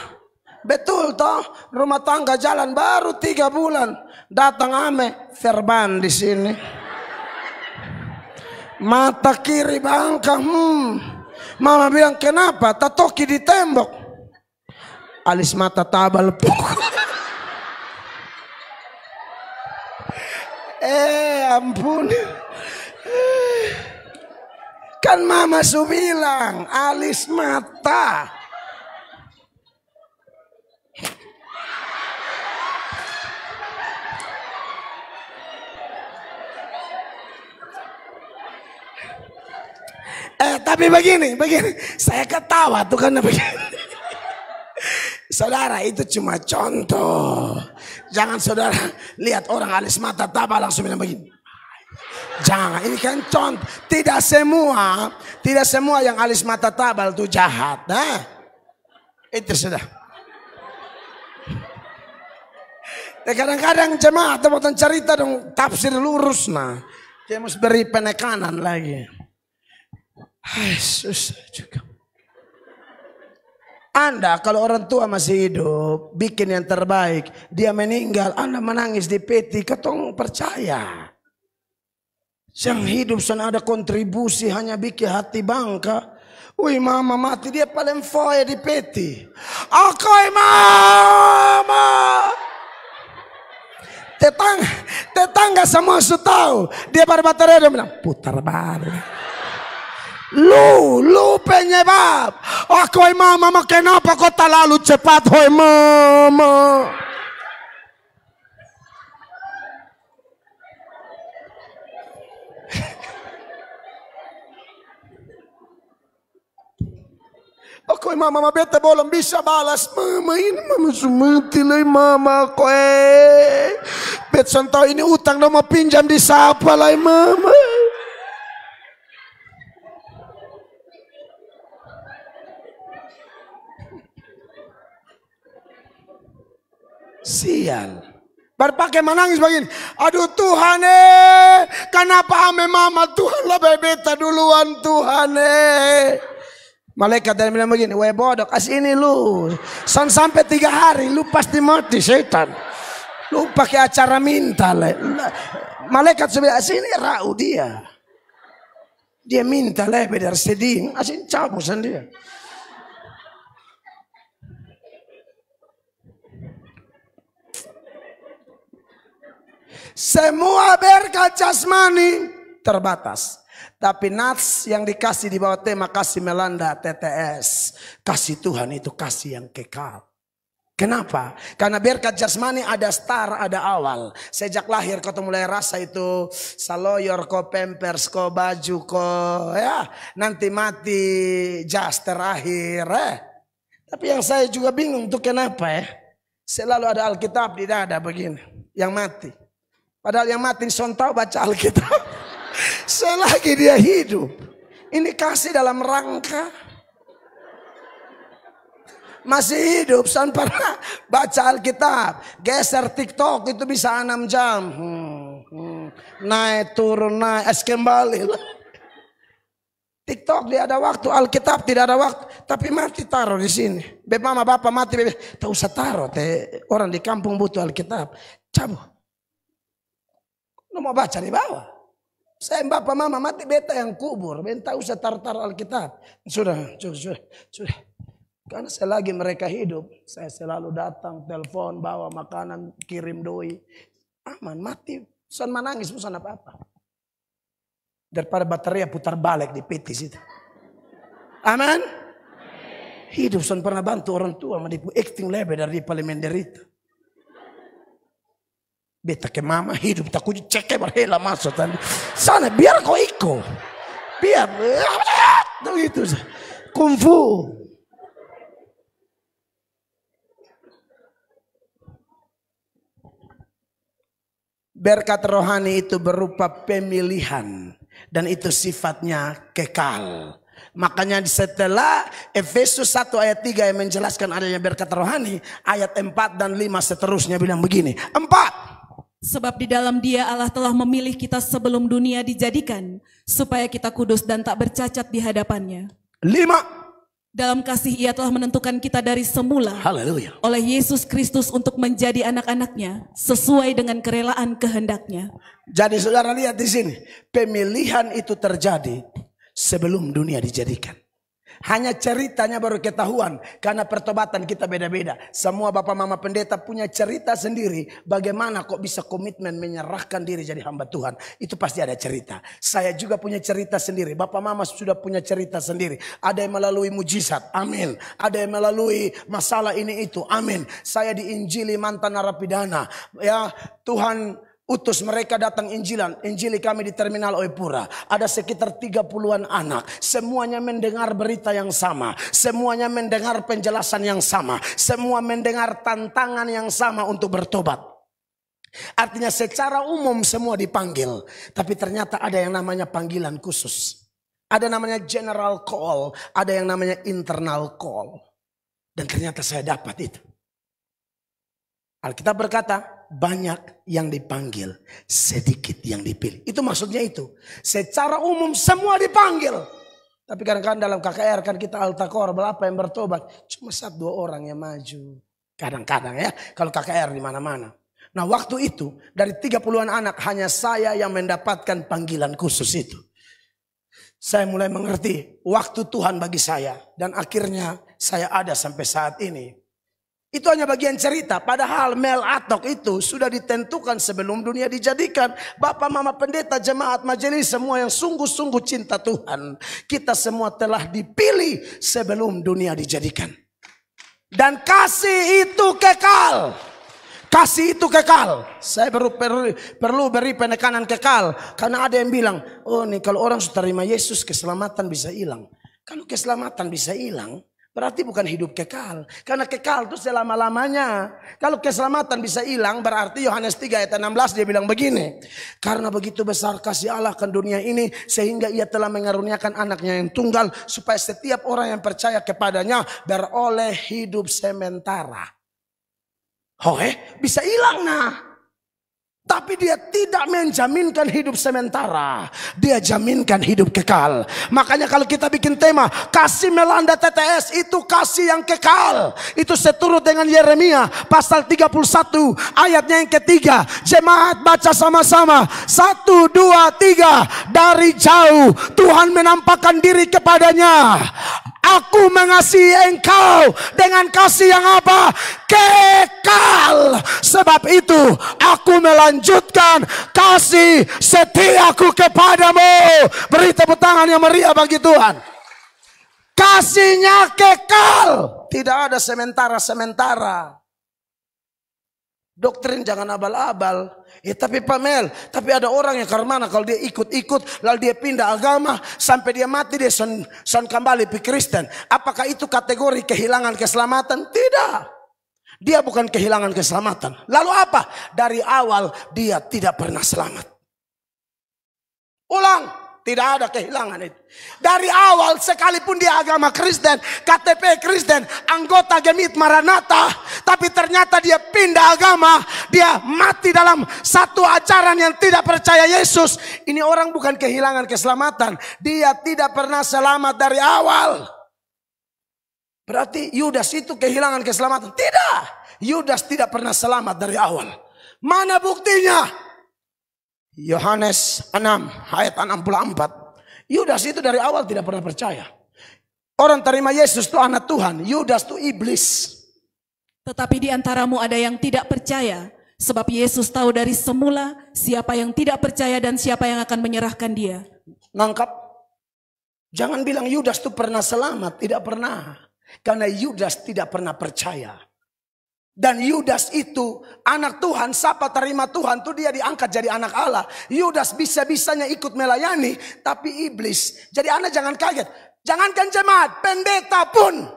Betul toh, rumah tangga jalan baru 3 bulan. Datang ame Verban di sini. Mata kiri bangka. Mama bilang kenapa? Tatoki di tembok. Alis mata tabal pukul. Ampun. Kan mama su bilang alis mata. Tapi begini, saya ketawa tuh karena begini. Saudara itu cuma contoh. Jangan saudara lihat orang alis mata tabal langsung bilang begini. Jangan, ini kan contoh. Tidak semua yang alis mata tabal itu jahat. Nah, itu sudah. Kadang-kadang jemaat teman cerita dong tafsir lurus nah. Dia mesti beri penekanan lagi. Susah juga. Anda kalau orang tua masih hidup, bikin yang terbaik. Dia meninggal, Anda menangis di peti, ketong percaya. Yang hidup sana ada kontribusi hanya bikin hati bangka. Wih mama mati, dia paling foya di peti. Akoy mama. Tetangga semua su tahu. Dia baru baterai dia bilang, putar balik. Lu penyebab. Akoy mama kenapa kau terlalu cepat hoi mama. Oke mama beta belum bisa balas. Mama ini mama sumati lah mama koe. Bet contoh ini utang mau pinjam di siapa lah mama. Sial. Berpakai menangis begini. Aduh Tuhan kenapa ame mama Tuhan lah beta duluan Tuhan Malaikat dan bilang begini, weh bodoh kasih ini lu. Sampai 3 hari lu pasti mati setan. Lu pakai acara minta lah. Malaikat sebelah sini rau dia. Dia minta lebih dari sedih. Asin cabusan dia. Semua berkat jasmani terbatas. Tapi nats yang dikasih di bawah tema kasih melanda TTS. Kasih Tuhan itu kasih yang kekal. Kenapa? Karena berkat jasmani ada start, ada awal. Sejak lahir kau mulai rasa itu saloyor, kau pampers, kau baju, kau ya. Nanti mati jas terakhir Tapi yang saya juga bingung tuh kenapa selalu ada Alkitab di dada begini. Yang mati. Padahal yang mati sontau baca Alkitab. Selagi dia hidup. Ini kasih dalam rangka. Masih hidup. San pernah baca Alkitab. Geser TikTok itu bisa 6 jam. Naik turun naik. Kembali lah. TikTok dia ada waktu. Alkitab tidak ada waktu. Tapi mati taruh di sini. Mama bapak mati. Tak usah taruh. Orang di kampung butuh Alkitab. Cabut. Lu mau baca di bawah. Saya bapak mama mati beta yang kubur. Beta usah taruh Alkitab. Sudah. Karena selagi mereka hidup. Saya selalu datang, telepon, bawa makanan, kirim doi. Aman, mati. Bukan menangis, bukan apa-apa. Daripada baterai putar balik di PT situ. Aman. Hidup bukan pernah bantu orang tua. Menipu acting lebih dari paling menderita. Beta ke mama hidup tak kuji cek berhela masuk tadi. Sana biar kau ikut. Biar begitu. Kungfu. Berkat rohani itu berupa pemilihan dan itu sifatnya kekal. Makanya setelah Efesus 1 ayat 3 yang menjelaskan adanya berkat rohani, ayat 4 dan 5 seterusnya bilang begini. 4. Sebab di dalam Dia Allah telah memilih kita sebelum dunia dijadikan, supaya kita kudus dan tak bercacat di hadapannya. 5. Dalam kasih Ia telah menentukan kita dari semula. Haleluya. Oleh Yesus Kristus untuk menjadi anak-anaknya, sesuai dengan kerelaan kehendak-Nya. Jadi saudara lihat di sini, pemilihan itu terjadi sebelum dunia dijadikan. Hanya ceritanya baru ketahuan. Karena pertobatan kita beda-beda. Semua bapak mama pendeta punya cerita sendiri. Bagaimana kok bisa komitmen menyerahkan diri jadi hamba Tuhan. Itu pasti ada cerita. Saya juga punya cerita sendiri. Bapak mama sudah punya cerita sendiri. Ada yang melalui mujizat. Amin. Ada yang melalui masalah ini itu. Amin. Saya diinjili mantan narapidana. Ya Tuhan utus mereka datang injili kami di terminal Oepura. Ada sekitar 30-an anak. Semuanya mendengar berita yang sama. Semuanya mendengar penjelasan yang sama. Semua mendengar tantangan yang sama untuk bertobat. Artinya secara umum semua dipanggil. Tapi ternyata ada yang namanya panggilan khusus. Ada namanya general call. Ada yang namanya internal call. Dan ternyata saya dapat itu. Alkitab berkata, banyak yang dipanggil, sedikit yang dipilih. Itu maksudnya itu. Secara umum semua dipanggil. Tapi kadang-kadang dalam KKR kan kita altakor, berapa yang bertobat. Cuma 1-2 orang yang maju. Kadang-kadang ya, kalau KKR di mana-mana. Nah waktu itu, dari 30-an anak, hanya saya yang mendapatkan panggilan khusus itu. Saya mulai mengerti waktu Tuhan bagi saya. Dan akhirnya saya ada sampai saat ini. Itu hanya bagian cerita. Padahal Mel Atok itu sudah ditentukan sebelum dunia dijadikan. Bapak mama pendeta jemaat majelis semua yang sungguh-sungguh cinta Tuhan. Kita semua telah dipilih sebelum dunia dijadikan. Dan kasih itu kekal. Kasih itu kekal. Saya perlu beri penekanan kekal. Karena ada yang bilang, oh nih kalau orang sudah terima Yesus keselamatan bisa hilang. Kalau keselamatan bisa hilang, Berarti bukan hidup kekal. Karena kekal itu selama-lamanya. Kalau keselamatan bisa hilang, berarti Yohanes 3 ayat 16 dia bilang begini. Karena begitu besar kasih Allah ke dunia ini, sehingga ia telah mengaruniakan anaknya yang tunggal, supaya setiap orang yang percaya kepadanya beroleh hidup sementara. Bisa hilang nah. Tapi dia tidak menjaminkan hidup sementara. Dia jaminkan hidup kekal. Makanya kalau kita bikin tema kasih melanda TTS, itu kasih yang kekal. Itu seturut dengan Yeremia pasal 31 ayatnya yang ketiga. Jemaat baca sama-sama. 1, 2, 3. Dari jauh Tuhan menampakkan diri kepadanya. Aku mengasihi engkau dengan kasih yang apa? Kekal. Sebab itu aku melanjutkan kasih setiaku kepadamu. Beri tepuk tangan yang meriah bagi Tuhan. Kasihnya kekal. Tidak ada sementara-sementara. Doktrin jangan abal-abal. Tapi Pak Mel, tapi ada orang yang karena kalau dia ikut-ikut lalu dia pindah agama sampai dia mati dia son kembali ke Kristen. Apakah itu kategori kehilangan keselamatan? Tidak. Dia bukan kehilangan keselamatan. Lalu apa? Dari awal dia tidak pernah selamat. Ulang. Tidak ada kehilangan itu. Dari awal sekalipun dia agama Kristen, KTP Kristen, anggota Gemit Maranatha, tapi ternyata dia pindah agama, dia mati dalam satu ajaran yang tidak percaya Yesus. Ini orang bukan kehilangan keselamatan, dia tidak pernah selamat dari awal. Berarti Yudas itu kehilangan keselamatan? Tidak. Yudas tidak pernah selamat dari awal. Mana buktinya? Yohanes 6 ayat 64. Yudas itu dari awal tidak pernah percaya. Orang terima Yesus itu anak Tuhan, Yudas itu iblis. Tetapi di antaramu ada yang tidak percaya, sebab Yesus tahu dari semula siapa yang tidak percaya dan siapa yang akan menyerahkan dia. Nangkap? Jangan bilang Yudas itu pernah selamat, tidak pernah. Karena Yudas tidak pernah percaya. Dan Yudas itu anak Tuhan, siapa terima Tuhan tuh dia diangkat jadi anak Allah. Yudas bisa-bisanya ikut melayani, tapi iblis. Jadi Anda jangan kaget. Jangankan jemaat, pendeta pun.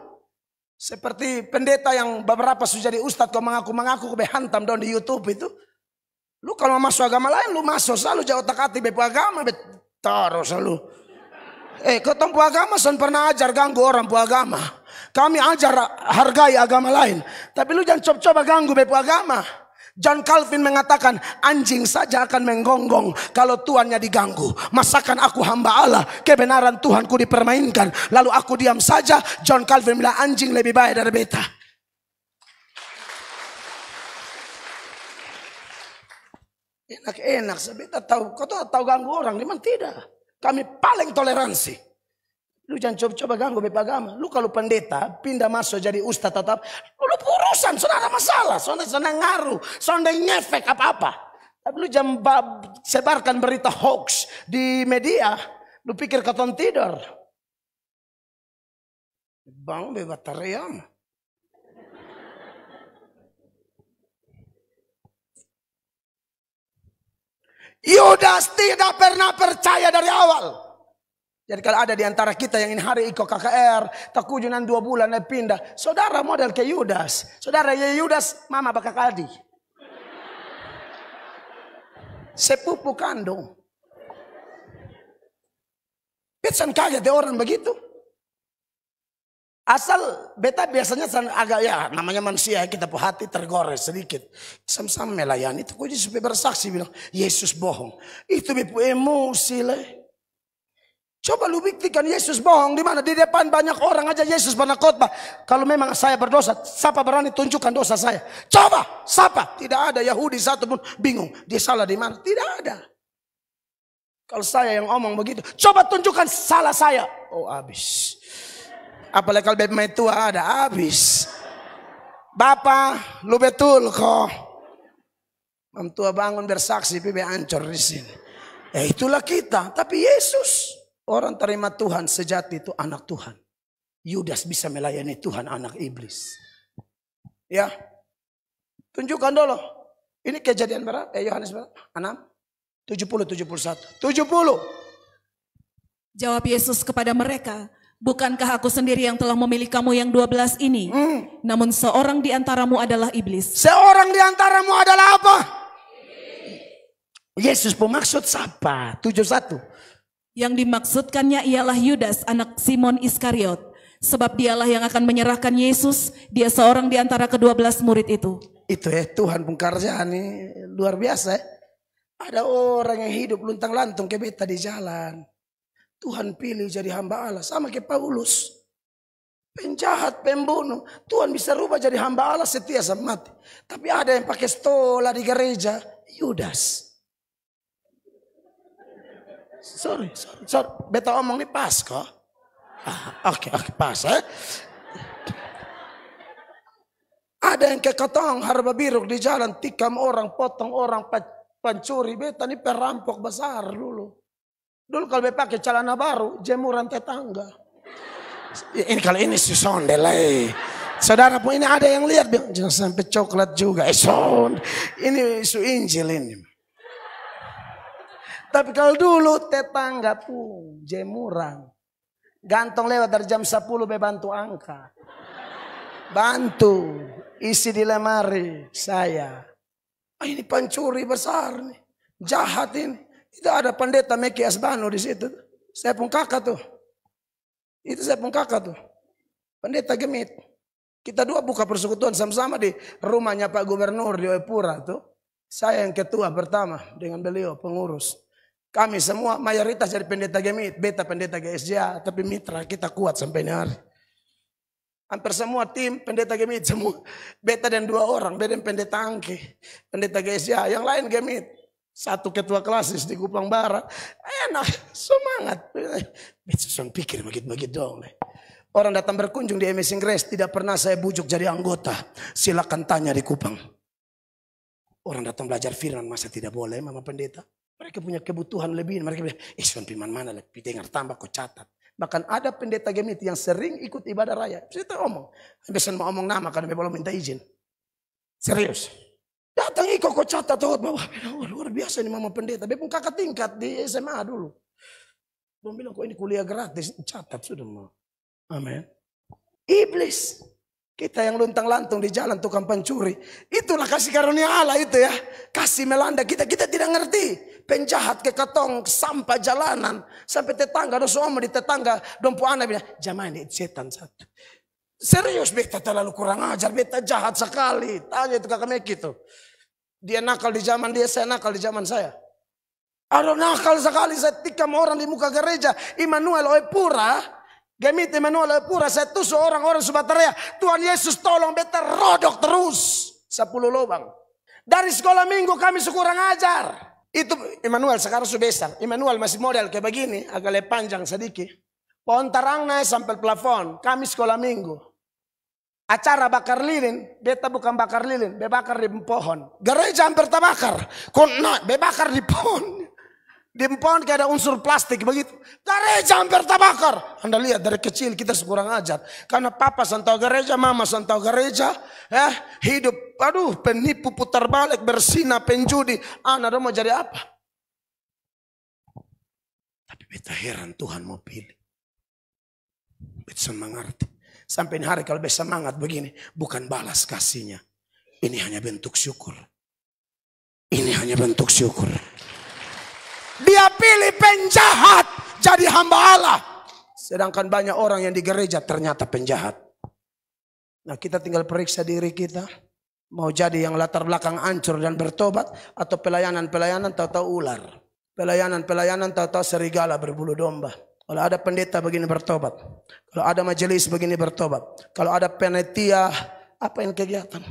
Seperti pendeta yang beberapa sudah jadi ustadz kau mengaku hantam dong di YouTube itu. Lu kalau masuk agama lain lu masuk selalu jauh otak-atik bepu agama taruh selalu. Kau tempuh agama son pernah ajar ganggu orang pu agama. Kami ajar hargai agama lain. Tapi lu jangan coba-coba ganggu bepu agama. John Calvin mengatakan anjing saja akan menggonggong kalau tuannya diganggu. Masakan aku hamba Allah, kebenaran Tuhanku dipermainkan, lalu aku diam saja. John Calvin bilang anjing lebih baik dari beta. Enak-enak sebeta tahu, kau tahu ganggu orang, memang tidak. Kami paling toleransi. Lu jangan coba-coba ganggu bepu agama. Lu kalau pendeta pindah masuk jadi ustaz tetap, lu urusan, sudah ada masalah, sudah ngaruh, sudah ngefek apa-apa. Tapi lu jangan sebarkan berita hoax di media. Lu pikir kau tidur. Bang bebas teriam. Yudas tidak pernah percaya dari awal. Jadi kalau ada di antara kita yang ini hari ikut KKR, tak kujunan 2 bulan pindah. Saudara model ke Yudas. Saudara ya Yudas, mama bakal kadi. Sepupu kandung. Biasan kaget deh orang begitu. Asal beta biasanya agak ya namanya manusia kita pu hati tergores sedikit. Sama-sama melayani itu kuji supaya bersaksi bilang Yesus bohong. Itu bepu emosi leh. Coba lu buktikan Yesus bohong di mana? Di depan banyak orang aja Yesus pernah khotbah. Kalau memang saya berdosa, siapa berani tunjukkan dosa saya? Coba, siapa? Tidak ada Yahudi satu pun bingung. Dia salah di mana? Tidak ada. Kalau saya yang ngomong begitu, coba tunjukkan salah saya. Oh habis. Apalagi kalau bebek tua ada habis. Bapak, lu betul kok. Mam tua bangun bersaksi, bebek ancur di sini. Itulah kita. Tapi Yesus. Orang terima Tuhan sejati itu anak Tuhan. Yudas bisa melayani Tuhan anak iblis. Ya. Tunjukkan dulu. Ini kejadian berapa? Yohanes berapa? 6? 70, 71. 70. Jawab Yesus kepada mereka, Bukankah aku sendiri yang telah memilih kamu yang 12 ini? Namun seorang di antaramu adalah iblis. Seorang di antaramu adalah apa? Yesus pemaksud siapa? 71. Yang dimaksudkannya ialah Yudas anak Simon Iskariot. Sebab dialah yang akan menyerahkan Yesus. Dia seorang di antara ke-12 murid itu. Itu Tuhan pengkarjaan ini luar biasa. Ada orang yang hidup luntang-lantung ke beta di jalan. Tuhan pilih jadi hamba Allah. Sama kayak Paulus. Penjahat, pembunuh. Tuhan bisa rubah jadi hamba Allah setia sama mati. Tapi ada yang pakai stola di gereja. Yudas. Sorry. Beta omong ini pas kok. Oke, pas Ada yang ke Katong harba biruk di jalan. Tikam orang, potong orang, pencuri. Beta ini perampok besar dulu. Dulu kalau beta pakai celana baru, jemuran tetangga. Ini kalau ini si sondel Saudara pun ini ada yang lihat. Jangan sampai coklat juga. Ini isu Injil ini. Tapi kalau dulu tetangga pun jemuran. Gantong lewat dari jam 10 bantu angka. Bantu. Isi di lemari saya. Ini pencuri besar nih. Jahat ini. Itu ada pendeta Meki Asbano di situ. Saya pun kakak tuh. Itu saya pun kakak tuh. Pendeta Gemit. Kita dua buka persekutuan sama-sama di rumahnya Pak Gubernur di Oepura tuh. Saya yang ketua pertama dengan beliau pengurus. Kami semua mayoritas dari pendeta Gemit, beta pendeta GSJ, tapi mitra kita kuat sampai hari. Hampir semua tim pendeta Gemit semua. Beta dan 2 orang, beda pendeta Angke, pendeta GSJ, yang lain Gemit. 1 ketua klasis di Kupang Barat. Enak, semangat. Beta pikir begitu dong. Orang datang berkunjung di Amazing Grace, tidak pernah saya bujuk jadi anggota. Silakan tanya di Kupang. Orang datang belajar firman, masa tidak boleh mama pendeta? Mereka punya kebutuhan lebih. Mereka bilang, Son firman mana lebih dengar tambah kau catat. Bahkan ada pendeta Gemit yang sering ikut ibadah raya. Saya omong. Biasanya mau omong nama karena belum minta izin. Serius. Datang ikut kau catat. Luar biasa ini mama pendeta. Dia pun kakak tingkat di SMA dulu. Belum bilang kok ini kuliah gratis. Catat sudah mau. Amin. Iblis. Kita yang luntang-lantung di jalan tukang pencuri. Itulah kasih karunia Allah itu ya. Kasih melanda kita. Kita tidak ngerti. Penjahat ke Katong sampah jalanan. Sampai tetangga. Ada semua di tetangga. Dompu anak bilang. Jamaah ini setan satu. Serius beta terlalu kurang ajar. Beta jahat sekali. Tanya itu kakak Meki itu. Dia nakal di zaman dia. Saya nakal di zaman saya. Ada nakal sekali. Saya tikam orang di muka gereja. Immanuel Oepura. Gemit Emmanuel Oepura, saya tusuk orang-orang Subatarea. Tuhan Yesus tolong beta rodok terus. 10 lubang. Dari sekolah minggu kami sekurang ajar. Itu Emmanuel sekarang sudah besar. Emmanuel masih model kayak begini. Agak lebih panjang sedikit. Pohon tarang naik sampai plafon. Kami sekolah minggu. Acara bakar lilin. Beta bukan bakar lilin. Bebakar di pohon. Gereja hampir terbakar. Bebakar di pohon. Di pohon kayak ada unsur plastik begitu. Gereja hampir terbakar. Anda lihat dari kecil kita sekurang ajar. Karena papa santau gereja, mama santau gereja. Hidup, penipu putar balik, bersina, penjudi. Anak mau jadi apa? Tapi beta heran Tuhan mau pilih. Beta mengerti. Sampai hari kalau beta semangat begini. Bukan balas kasihnya. Ini hanya bentuk syukur. Ini hanya bentuk syukur. Dia pilih penjahat jadi hamba Allah. Sedangkan banyak orang yang di gereja ternyata penjahat. Nah kita tinggal periksa diri kita. Mau jadi yang latar belakang hancur dan bertobat. Atau pelayanan-pelayanan tahu-tahu ular. Pelayanan-pelayanan tahu-tahu serigala berbulu domba. Kalau ada pendeta begini bertobat. Kalau ada majelis begini bertobat. Kalau ada panitia apa yang kegiatan?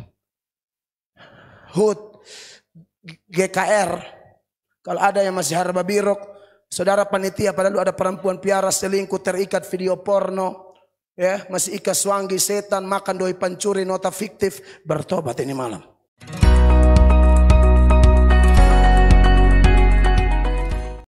HUT, GKR. Kalau ada yang masih harba birok, saudara panitia padahal ada perempuan piara selingkuh terikat video porno, ya masih ikat swangi setan makan doi pancuri nota fiktif bertobat ini malam.